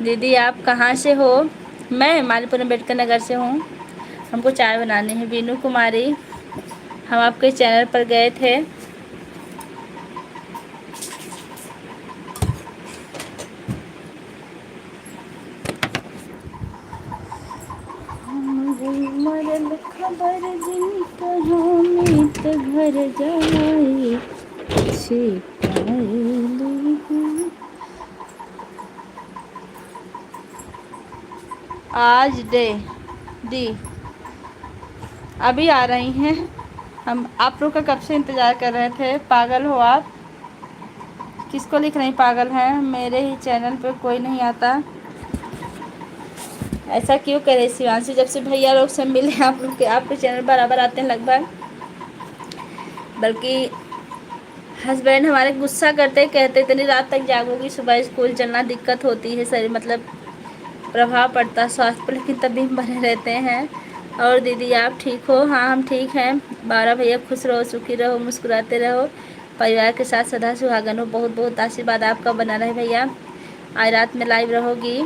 दीदी आप कहाँ से हो? मैं मालीपुर अम्बेडकर नगर से हूँ। हमको चाय बनानी है। बीनू कुमारी हम आपके चैनल पर गए थे। मरल खबर जिन कहाँ मीत घर जाए आज दी अभी आ रही हैं। हम आप लोग का कब से इंतज़ार कर रहे थे। पागल हो आप? किसको लिख रही पागल हैं? मेरे ही चैनल पे कोई नहीं आता। ऐसा क्यों करे शिवांशी? जब से भैया लोग से मिले आप लोग के आपके चैनल बराबर आते हैं लगभग। बल्कि हस्बैंड हमारे गुस्सा करते, कहते इतनी रात तक जागोगी, सुबह स्कूल चलना दिक्कत होती है, शरीर मतलब प्रभाव पड़ता है स्वास्थ्य पर, लेकिन तभी हम बने रहते हैं। और दीदी आप ठीक हो? हाँ हम ठीक हैं। 12 भैया खुश रहो, सुखी रहो, मुस्कुराते रहो, परिवार के साथ सदा सुहागन हो। बहुत बहुत आशीर्वाद आपका बना रहे भैया। आज रात में लाइव रहोगी।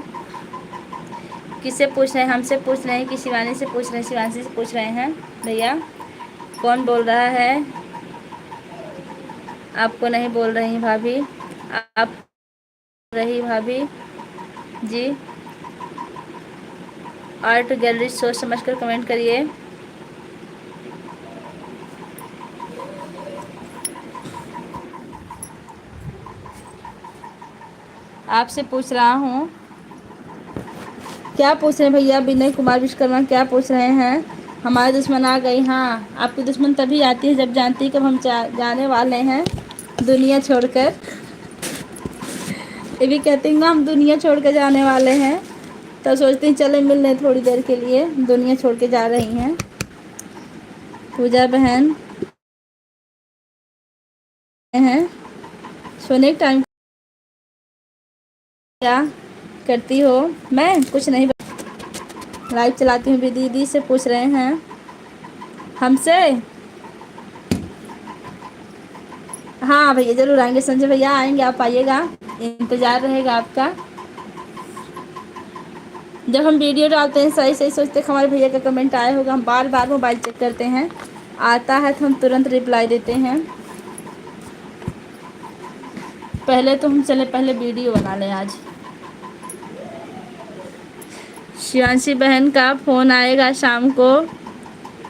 किससे पूछ रहे हैं? हमसे पूछ रहे हैं कि शिवानी से पूछ रहे हैं? शिवानी से पूछ रहे हैं भैया। कौन बोल रहा है? आपको नहीं बोल रही भाभी। आप रही भाभी जी। आर्ट गैलरी सोच समझ कर कमेंट करिए। आपसे पूछ रहा हूँ, क्या पूछ रहे हैं भैया? विनय कुमार विश्वकर्मा क्या पूछ रहे हैं? हमारे दुश्मन आ गई। हाँ, आपकी दुश्मन तभी आती है जब जानती है कब हम जाने वाले हैं दुनिया छोड़कर। ये भी कहती हूँ ना, हम दुनिया छोड़ कर जाने वाले हैं, तो सोचती हैं चले मिल लें थोड़ी देर के लिए। दुनिया छोड़ के जा रही हैं। पूजा बहन हैं सोने के टाइम क्या करती हो? मैं कुछ नहीं, लाइव चलाती हूँ। दीदी से पूछ रहे हैं हमसे। हाँ भैया ज़रूर आएंगे, संजय भैया आएंगे, आप आइएगा, इंतज़ार रहेगा आपका। जब हम वीडियो डालते हैं सही सही सोचते हैं हमारे भैया का कमेंट आया होगा, हम बार बार मोबाइल चेक करते हैं, आता है तो हम तुरंत रिप्लाई देते हैं। पहले तो हम चले पहले वीडियो बना लें आज। शिवांशी बहन का फ़ोन आएगा शाम को,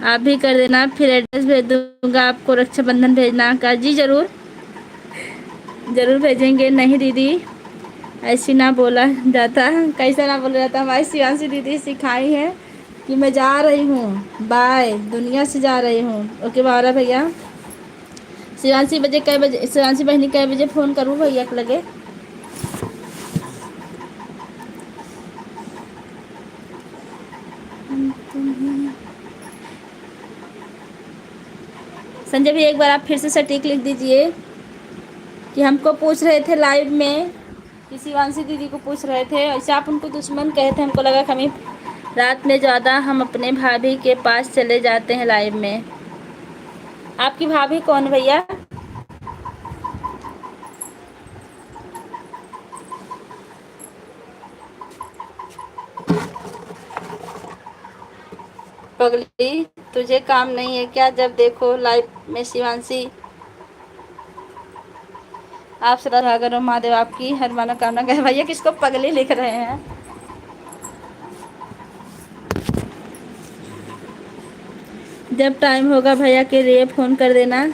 आप भी कर देना, फिर एड्रेस भेज दूँगा आपको, रक्षाबंधन भेजना का। जी ज़रूर ज़रूर भेजेंगे। नहीं दीदी ऐसी ना बोला जाता। कैसा ना बोला जाता? हमारी शिवांशी दीदी सिखाई है कि मैं जा रही हूँ, बाय, दुनिया से जा रही हूँ। ओके बारा भैया। शिवांशी बजे कै बजे, शिवांशी बहनी कै बजे फ़ोन करूँ भैया के लगे? संजय भैया एक बार आप फिर से सटीक लिख दीजिए कि हमको पूछ रहे थे लाइव में कि शिवांशी दीदी को पूछ रहे थे, ऐसे आप उनको दुश्मन कहे थे। हमको लगा कि हमें रात में ज़्यादा हम अपने भाभी के पास चले जाते हैं लाइव में। आपकी भाभी कौन भैया? पगली तुझे काम नहीं है क्या? जब देखो लाइव में शिवांशी। आप सदा भागर महादेव आपकी हर मनोकामना कहे। भैया किसको पगली लिख रहे हैं? जब टाइम होगा भैया के लिए फ़ोन कर देना।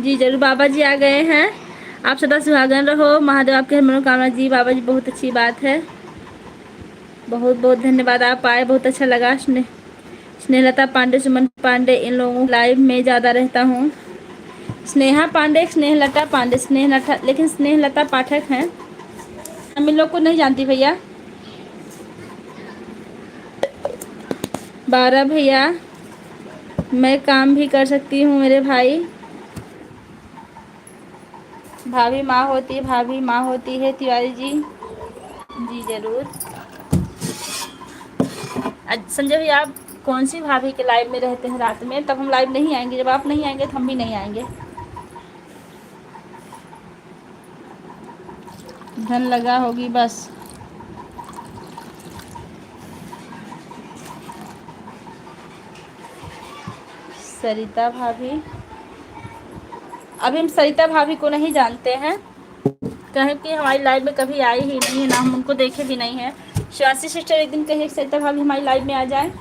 जी जरूर। बाबा जी आ गए हैं। आप सदा सुहागन रहो, महादेव आपके हर मनोकामना। जी बाबा जी बहुत अच्छी बात है, बहुत बहुत धन्यवाद, आप आए, बहुत अच्छा लगा। स्नेहलता पांडे, सुमन पांडे, इन लोगों लाइव में ज़्यादा रहता हूँ। स्नेहा पांडे, स्नेहलता पांडे, स्नेहलता, लेकिन स्नेहलता पाठक हैं। हम इन लोग को नहीं जानती भैया। 12 भैया मैं काम भी कर सकती हूँ मेरे भाई। भाभी माँ होती है, भाभी माँ होती है तिवारी जी। जी ज़रूर। संजय भैया आप कौन सी भाभी के लाइव में रहते हैं रात में? तब हम लाइव नहीं आएंगे, जब आप नहीं आएंगे तो हम भी नहीं आएंगे। धन लगा होगी बस। सरिता भाभी, अभी हम सरिता भाभी को नहीं जानते हैं, कहें कि हमारी लाइव में कभी आई ही नहीं है, ना हम उनको देखे भी नहीं हैं। शिवांशी सिस्टर एक दिन कहिए सरिता भाभी हमारी लाइव में आ जाए,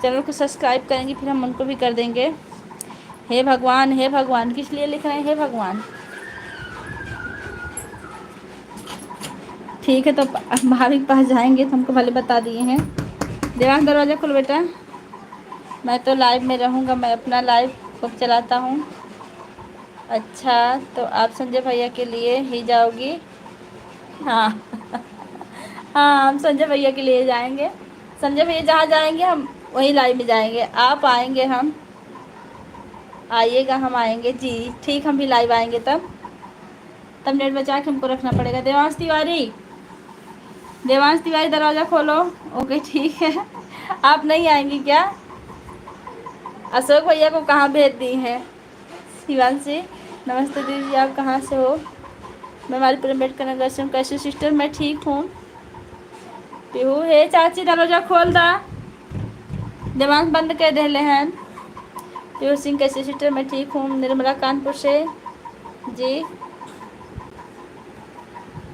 चैनल को सब्सक्राइब करेंगे, फिर हम उनको भी कर देंगे। हे भगवान, हे भगवान, किस लिए लिख रहे हैं हे भगवान? ठीक है तो भाभी के पास जाएंगे तो हमको भले बता दिए हैं। देवांश दरवाज़ा खोल बेटा, मैं तो लाइव में रहूँगा, मैं अपना लाइव खूब चलाता हूँ। अच्छा तो आप संजय भैया के लिए ही जाओगी? हाँ हाँ हम संजय भैया के लिए जाएंगे। संजय भैया जहाँ जाएंगे हम वहीं लाइव में जाएंगे। आप आएंगे, हम आइएगा, हम आएंगे जी। ठीक, हम भी लाइव आएंगे तब नेट बचा के हमको रखना पड़ेगा। देवांश तिवारी, देवांश तिवारी दरवाज़ा खोलो। ओके ठीक है। आप नहीं आएंगी क्या? अशोक भैया को कहाँ भेज दी हैं? शिवांशी नमस्ते दीदी, आप कहाँ से हो? मैं हमारी अम्बेडकर नगर से हूँ। कैसे सिस्टर? मैं ठीक हूँ। पीहू हे चाची दरवाजा खोल दा, देवांश बंद कर दे हैं। पीहू सिंह कैसे सिस्टर? मैं ठीक हूँ। निर्मला कानपुर से जी।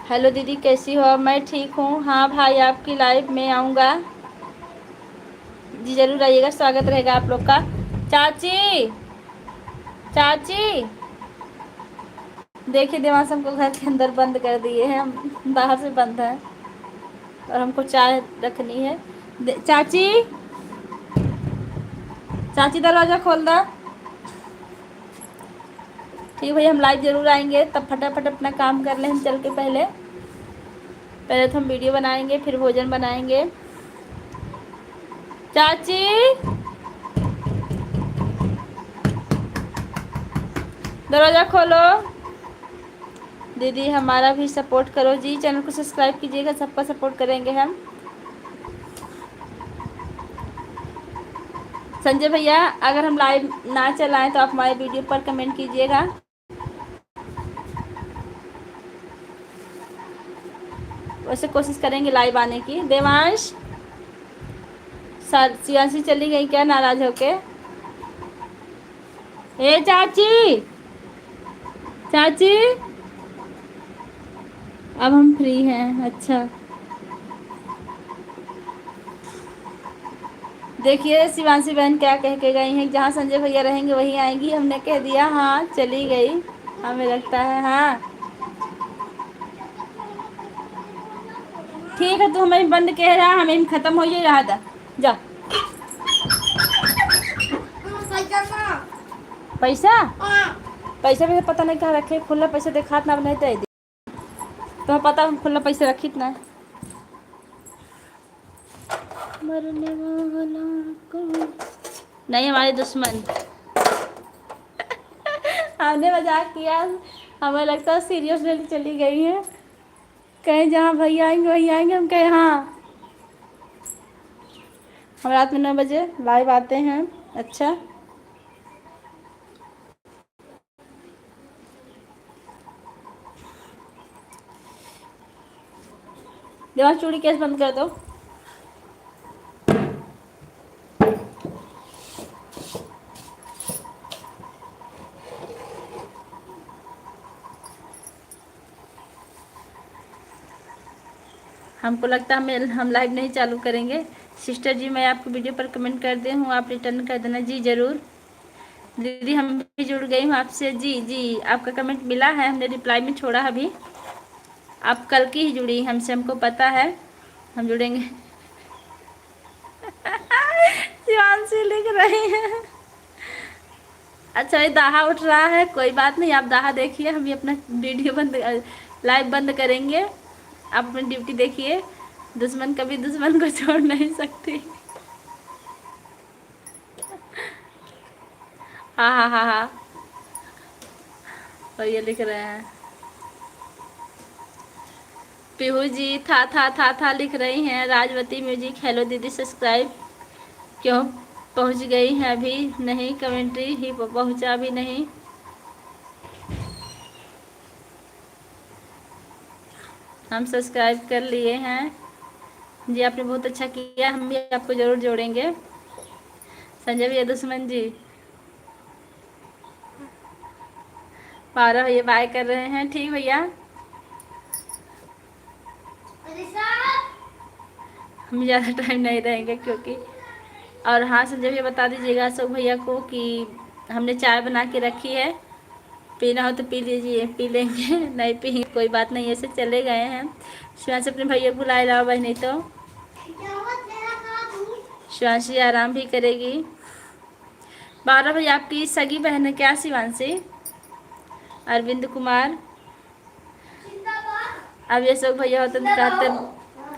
हेलो दीदी कैसी हो? मैं ठीक हूँ। हाँ भाई आपकी लाइव में आऊँगा जी, ज़रूर आइएगा, स्वागत रहेगा आप लोग का। चाची चाची देखिए देवांश हमको घर के अंदर बंद कर दिए हैं, हम बाहर से बंद है और हमको चाय रखनी है। चाची चाची दरवाज़ा खोल दो। ठीक भैया, हम लाइव ज़रूर आएंगे, तब फटाफट अपना काम कर लें हम चल के। पहले पहले तो हम वीडियो बनाएंगे, फिर भोजन बनाएंगे। चाची दरवाज़ा खोलो। दीदी हमारा भी सपोर्ट करो जी, चैनल को सब्सक्राइब कीजिएगा, सबका सपोर्ट करेंगे हम। संजय भैया अगर हम लाइव ना चलाएं तो आप हमारे वीडियो पर कमेंट कीजिएगा। वैसे कोशिश करेंगे लाइव आने की। देवांश सियासी चली गई क्या नाराज होके? ए चाची चाची अब हम फ्री हैं। अच्छा देखिए शिवांशी बहन क्या कह के गई हैं, जहाँ संजय भैया रहेंगे वहीं आएंगी। हमने कह दिया हाँ चली गई, हमें लगता है। हाँ ठीक है, तो हमें बंद कह रहा, हमें ख़त्म हो ही रहा था। जा पैसा पैसा भी पता नहीं कहाँ रखे, खुला पैसा देखा ना नहीं दे दी तो पता हम खुला पैसा रखी ना। मरने वाला को नहीं, हमारे दुश्मन। हमने मजाक किया, हमें लगता है सीरियसली चली गई है। कहीं जहाँ भैया आएंगे वहीं आएंगे, हम कहें हाँ। हम रात में 9 बजे लाइव आते हैं। अच्छा देवांश चूड़ी केस बंद कर दो। हमको लगता है हम लाइव नहीं चालू करेंगे। सिस्टर जी मैं आपको वीडियो पर कमेंट कर दी हूँ, आप रिटर्न कर देना जी ज़रूर। दीदी हम भी जुड़ गई हूँ आपसे जी जी, आपका कमेंट मिला है, हमने रिप्लाई में छोड़ा अभी। आप कल की ही जुड़ी हमसे, हमको पता है, हम जुड़ेंगे। शिवांशी लिख रही है। अच्छा ये दाहा उठ रहा है, कोई बात नहीं, आप दाहा देखिए, हम भी अपना वीडियो बंद लाइव बंद करेंगे। आप अपनी ड्यूटी देखिए, दुश्मन कभी दुश्मन को छोड़ नहीं सकती। हाँ हाँ हाँ हाँ, और ये लिख रहे हैं पीहू जी था लिख रही हैं। राजवती म्यूजिक हेलो दीदी सब्सक्राइब क्यों पहुंच गई हैं अभी नहीं, कमेंट्री ही पहुंचा भी नहीं। हम सब्सक्राइब कर लिए हैं जी, आपने बहुत अच्छा किया, हम भी आपको ज़रूर जोड़ेंगे। संजय भैया दुश्मन जी 12 भैया बाय कर रहे हैं। ठीक भैया, हम ज़्यादा टाइम नहीं रहेंगे क्योंकि। और हाँ संजय भैया बता दीजिएगा अशोक भैया को कि हमने चाय बना के रखी है, पीना हो तो पी लीजिए, पी लेंगे नहीं पी कोई बात नहीं, ऐसे चले गए हैं। शिवांशी अपने भैया को बुलाए लाओ भाई, नहीं तो शिवांशी आराम भी करेगी। 12 भैया आपकी सगी बहन है क्या शिवांशी? अरविंद कुमार अब ये अशोक भैया होते कहते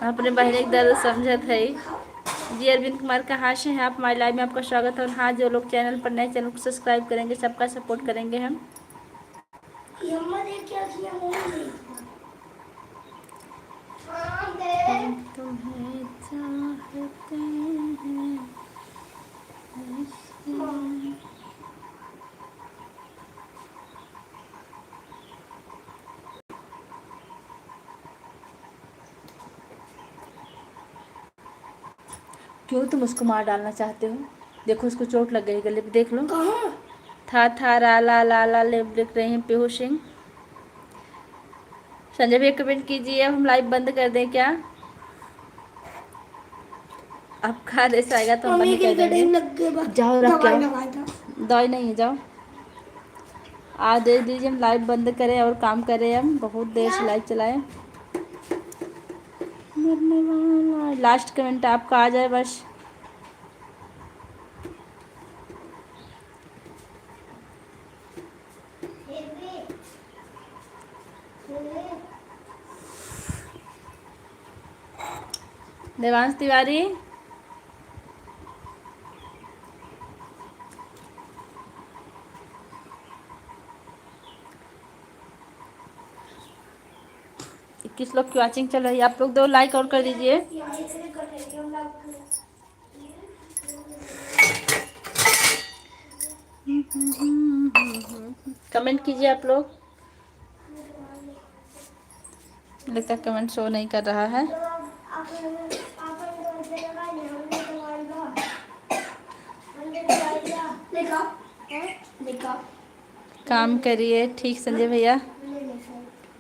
अपने बहन के दर्द समझत है जी। अरविंद कुमार कहाँ से हैं आप? हमारे लाइव में आपका स्वागत है। और हाँ जो लोग चैनल पर नए, चैनल को सब्सक्राइब करेंगे, सबका सपोर्ट करेंगे हम। तुम्हें चाहते हैं क्यों तुम उसको मार डालना चाहते हो? देखो उसको चोट लग गई गले पे, देख लो। था रा ला ला ला ले लिख रहे हैं पीहू सिंह। संजय भैया कमेंट कीजिए, अब हम लाइव बंद कर दें क्या? आपका आदेश आएगा तो हम मम्मी बंद कर क्रिकेट देंगे। लग के बाद जाओ रख के दवाई आओ। लगाया था। दवाई नहीं है, जाओ आदेश दीजिए, हम लाइव बंद करें और काम करें। हम बहुत देर से लाइव चलाए। मरने वाला लास्ट कमेंट आपका आ जाए बस। देवांश तिवारी, किस लोग की वॉचिंग चल रही है? आप लोग 2 लाइक और कर दीजिए। कमेंट कीजिए आप लोग। लगता है कमेंट शो नहीं कर रहा है। काम करिए ठीक संजय भैया।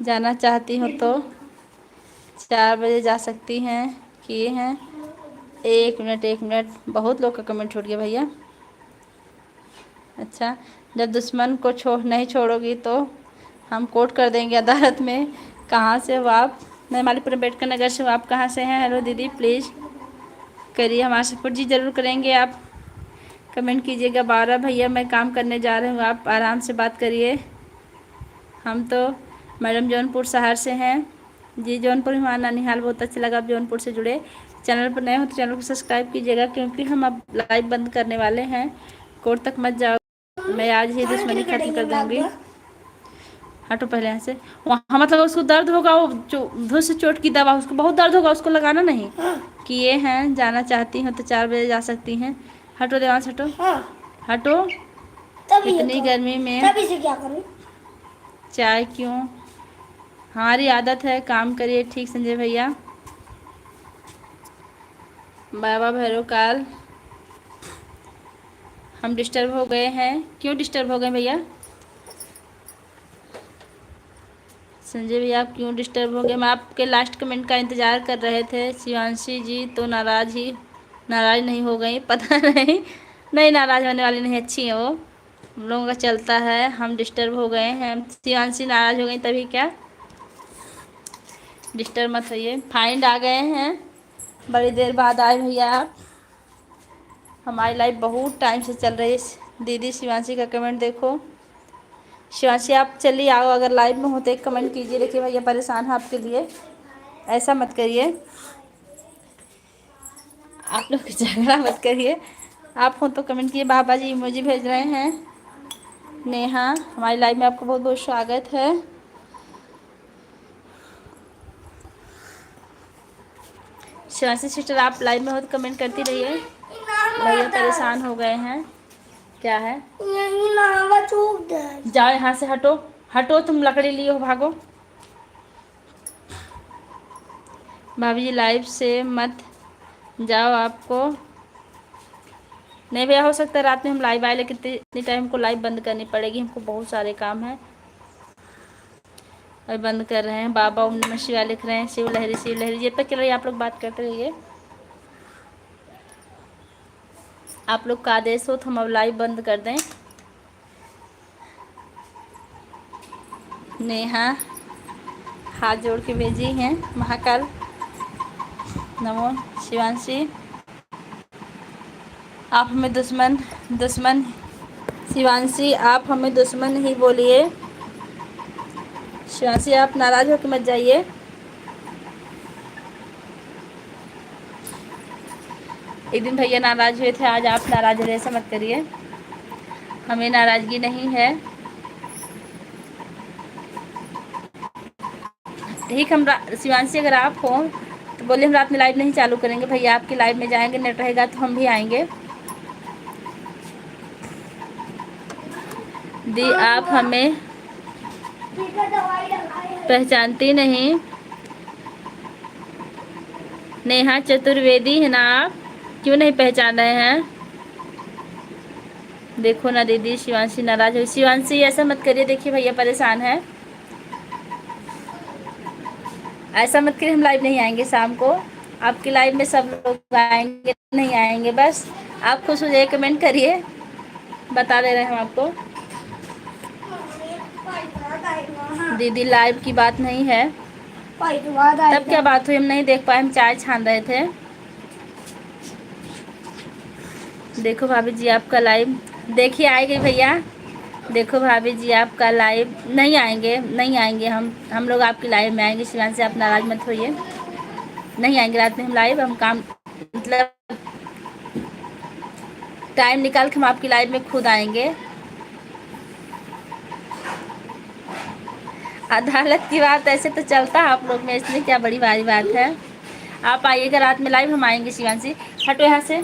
जाना चाहती हूँ तो 4 बजे जा सकती हैं। किए हैं 1 मिनट 1 मिनट। बहुत लोग का कमेंट छूट गया भैया। अच्छा, जब दुश्मन को नहीं छोड़ोगी तो हम कोर्ट कर देंगे अदालत में। कहाँ से हो आप? मैं मालीपुर अम्बेडकर नगर से हूँ। आप कहाँ से हैं? हेलो दीदी, प्लीज़ करिए हमारा सपोर्ट। जी ज़रूर करेंगे। आप कमेंट कीजिएगा। 12 भैया मैं काम करने जा रही हूँ, आप आराम से बात करिए। हम तो मैडम जौनपुर शहर से हैं। जी जौनपुर हमारा ननिहाल। बहुत अच्छा लगा आप जौनपुर से जुड़े। चैनल पर नए हो तो चैनल को सब्सक्राइब कीजिएगा, क्योंकि हम अब लाइव बंद करने वाले हैं। कोर्ट तक मत जाओ, मैं आज ही दुश्मनी खत्म कर दूँगी। हटो पहले यहाँ से। वहाँ मतलब उसको दर्द होगा, वो धुस से चोट की दवा, उसको बहुत दर्द होगा, उसको लगाना नहीं। किए हैं जाना चाहती हूँ तो 4 बजे जा सकती हैं। हटो देवांश, हटो हटो। इतनी गर्मी में तभी से क्या करूं? चाय क्यों? हमारी आदत है। काम करिए ठीक संजय भैया। बाबा भैरव काल, हम डिस्टर्ब हो गए हैं। क्यों डिस्टर्ब हो गए भैया? संजय भैया आप क्यों डिस्टर्ब हो गए? हम आपके लास्ट कमेंट का इंतज़ार कर रहे थे। शिवांशी जी तो नाराज़ नहीं हो गई, पता नहीं। नहीं नाराज़ होने वाली नहीं, अच्छी है वो, हम लोगों का चलता है। हम डिस्टर्ब हो गए हैं। शिवांशी नाराज़ हो गई तभी क्या? डिस्टर्ब मत होइए। फाइंड आ गए हैं, बड़ी देर बाद आए भैया आप। हमारी लाइफ बहुत टाइम से चल रही है। दीदी शिवांशी का कमेंट देखो। शिवांशी आप चलिए आओ, अगर लाइव में होते एक कमेंट कीजिए। देखिए भैया परेशान है आपके लिए, ऐसा मत करिए। आप लोग झगड़ा मत करिए। आप हो तो कमेंट किए। बाबा जी इमोजी भेज रहे हैं। नेहा, हमारी लाइव में आपका बहुत बहुत स्वागत है। शिवांशी सिस्टर आप लाइव में हो तो कमेंट करती रहिए। भैया परेशान हो गए हैं। क्या है? यही नावा चूक दे। जाओ यहाँ से, हटो हटो, तुम लकड़ी लिए हो, भागो। भाभी जी लाइव से मत जाओ, आपको नहीं भैया। हो सकता है रात में हम लाइव आए, लेकिन इतनी टाइम को लाइव बंद करनी पड़ेगी, हमको बहुत सारे काम हैं। अभी बंद कर रहे हैं। बाबा ओम नमः शिवाय लिख रहे हैं। शिव लहरी जब तक चल रही है आप लोग बात करते रहिए। आप लोग का आदेश हो तो हम अब लाइव बंद कर दें। नेहा हाथ जोड़ के भेजी हैं। महाकाल नमो। शिवांशी आप हमें दुश्मन शिवांशी आप हमें दुश्मन ही बोलिए। शिवांशी आप नाराज़ होकर मत जाइए। एक दिन भैया नाराज़ हुए थे, आज आप नाराज़ हो रहे, ऐसा मत करिए। हमें नाराज़गी नहीं है। ठीक, हम शिवांशी अगर आप हो तो बोले हम रात में लाइव नहीं चालू करेंगे। भैया आपकी लाइव में जाएंगे, नेट रहेगा तो हम भी आएंगे। दी आप हमें पहचानती नहीं। नेहा चतुर्वेदी है ना आप? क्यों नहीं पहचान रहे हैं? देखो ना दीदी शिवांशी नाराज हो। शिवांशी ऐसा मत करिए, देखिए भैया परेशान है। ऐसा मत करिए हम लाइव नहीं आएंगे शाम को। आपकी लाइव में सब लोग आएंगे नहीं आएंगे, बस आप खुश हो जाइए, कमेंट करिए, बता दे रहे हैं हम आपको। दीदी लाइव की बात नहीं है। तब क्या बात हुई, हम नहीं देख पाए, हम चाय छान रहे थे। देखो भाभी जी आपका लाइव, देखिए आएगी भैया। देखो भाभी जी आपका लाइव नहीं आएंगे, नहीं आएंगे हम लोग आपकी लाइव में आएंगे। शिवान से आप नाराज मत होइए, नहीं आएंगे रात में हम लाइव। हम काम मतलब टाइम निकाल के हम आपकी लाइव में खुद आएंगे। अदालत की बात ऐसे तो चलता है आप लोग में, इसलिए क्या बड़ी भारी बात है। आप आइएगा रात में लाइव, हम आएंगे। शिवांशी हटो यहाँ से,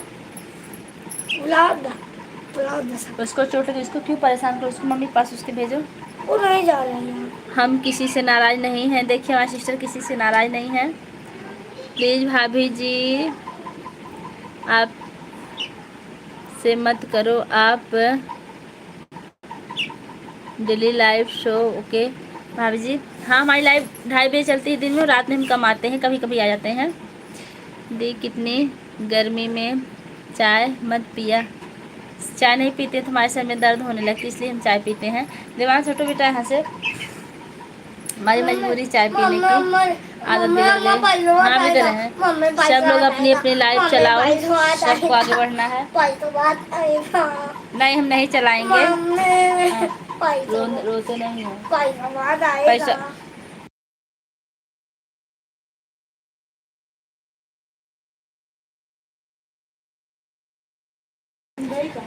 उसको चोट लगी, उसको क्यों परेशान करो, उसको मम्मी के पास उसके भेजो। वो नहीं जा रही है। हम किसी से नाराज नहीं हैं, देखिए हमारी सिस्टर किसी से नाराज नहीं है। प्लीज़ भाभी जी आप से मत करो, आप डेली लाइव शो। ओके भाभी जी, हाँ हमारी लाइव 2:30 बजे चलती है दिन में, रात में हम कम आते हैं, कभी कभी आ जाते हैं। दी कितनी गर्मी में चाय मत पिया, चाय नहीं पीते तो हमारे सर में दर्द होने लगती, इसलिए हम चाय पीते हैं। देवान छोटो बेटा यहाँ से, हमारी मजबूरी चाय पीने की, आदत बिगड़ गई। हाँ बिगड़ रहे हैं, सब लोग अपनी अपनी लाइफ चलाओ, सबको आगे बढ़ना है। नहीं हम नहीं चलाएंगे, रोते नहीं हो पैसा।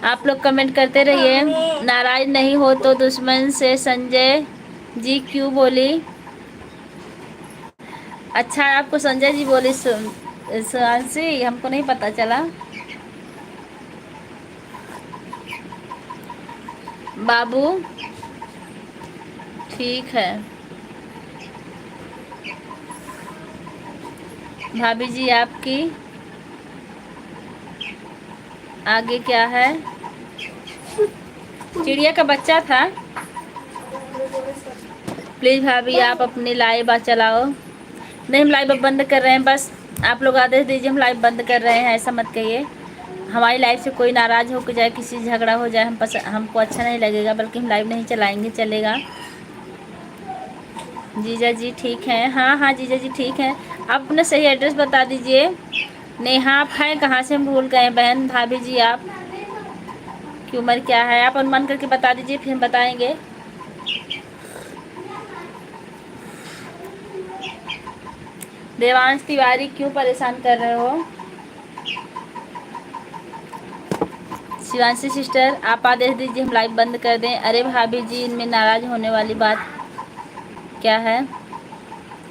आप लोग कमेंट करते रहिए, नाराज नहीं हो तो दुश्मन से संजय जी क्यों बोली। अच्छा आपको संजय जी बोली सुयांशी, हमको नहीं पता चला। बाबू ठीक है। भाभी जी आपकी आगे क्या है, चिड़िया का बच्चा था। प्लीज़ भाभी आप अपनी लाइव चलाओ। नहीं हम लाइव अब बंद कर रहे हैं, बस आप लोग आदेश दीजिए हम लाइव बंद कर रहे हैं, ऐसा मत कहिए। हमारी लाइफ से कोई नाराज़ हो जाए, किसी से झगड़ा हो जाए, हमको अच्छा नहीं लगेगा, बल्कि हम लाइव नहीं चलाएंगे, चलेगा। जीजा जी ठीक हैं, हाँ हाँ जीजा जी ठीक हैं। आप अपना सही एड्रेस बता दीजिए। नेहा आप हैं कहाँ से, हम भूल गए बहन। भाभी जी आप की उम्र क्या है, आप अनुमान करके बता दीजिए, फिर हम बताएंगे। देवांश तिवारी क्यों परेशान कर रहे हो। शिवांशी सिस्टर आप आदेश दीजिए हम लाइव बंद कर दें। अरे भाभी जी इनमें नाराज़ होने वाली बात क्या है,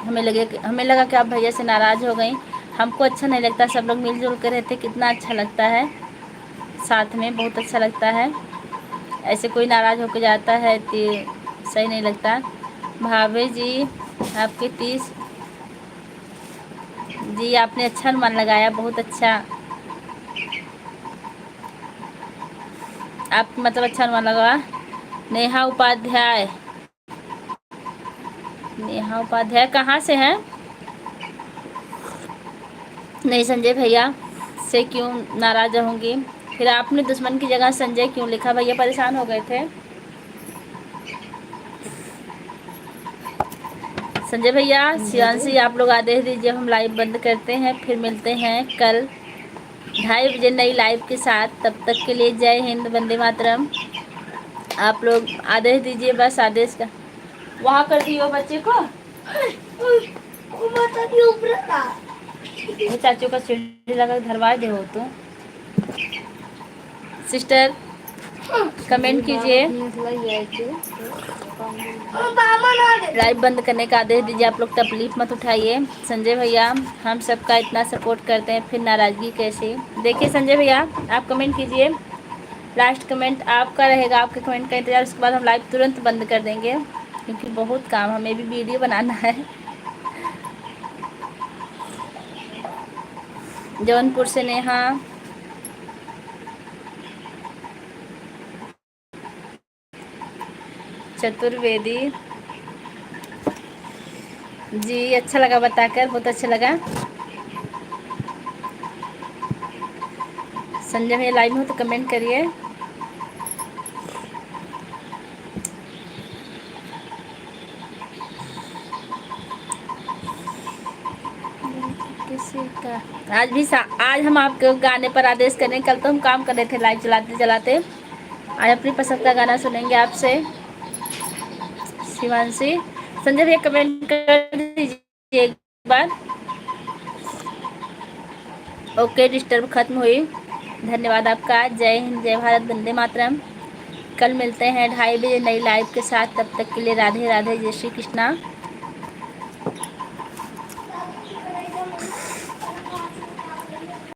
हमें लगा कि आप भैया से नाराज़ हो गई। हमको अच्छा नहीं लगता, सब लोग मिलजुल कर रहते कितना अच्छा लगता है, साथ में बहुत अच्छा लगता है। ऐसे कोई नाराज़ होकर जाता है तो सही नहीं लगता। भाभी जी आपके 30 जी आपने अच्छा अनुमान लगाया, बहुत अच्छा। आप मतलब अच्छा अनुमान लगा। नेहा उपाध्याय, नेहा उपाध्याय कहाँ से हैं। नहीं संजय भैया से क्यों नाराज़ रहूँगी, फिर आपने दुश्मन की जगह संजय क्यों लिखा, भैया परेशान हो गए थे। संजय भैया शिवांशी आप लोग आदेश दीजिए हम लाइव बंद करते हैं, फिर मिलते हैं कल 2:30 बजे नई लाइव के साथ। तब तक के लिए जय हिंद, वंदे मातरम। आप लोग आदेश दीजिए, बस आदेश का वहाँ कर दियो बच्चे को। वो चाचू का सीढ़ी लगा धरवा दे हो तो। सिस्टर कमेंट कीजिए, लाइव बंद करने का आदेश दीजिए। आप लोग तकलीफ मत उठाइए। संजय भैया हम सबका इतना सपोर्ट करते हैं, फिर नाराज़गी कैसे। देखिए संजय भैया आप कमेंट कीजिए, लास्ट कमेंट आपका रहेगा, आपके कमेंट का इंतज़ार। उसके बाद हम लाइव तुरंत बंद कर देंगे, क्योंकि बहुत काम, हमें भी वीडियो बनाना है। जौनपुर से नेहा, चतुर्वेदी, जी, अच्छा लगा बताकर, बहुत अच्छा लगा। संजय भैया लाइव में हो तो कमेंट करिए। किसी का आज हम आपके गाने पर आदेश करें। कल तो हम काम कर रहे थे लाइव चलाते चलाते। आज अपनी पसंद का गाना सुनेंगे आपसे। शिवांशी, संजय भैया कमेंट कर दीजिए एक बार। ओके, डिस्टर्ब खत्म हुई। धन्यवाद आपका। जय हिंद, जय भारत, वंदे मातरम। कल मिलते हैं 2:30 बजे नई लाइव के साथ। तब तक के लिए राधे राधे, जय श्री कृष्णा।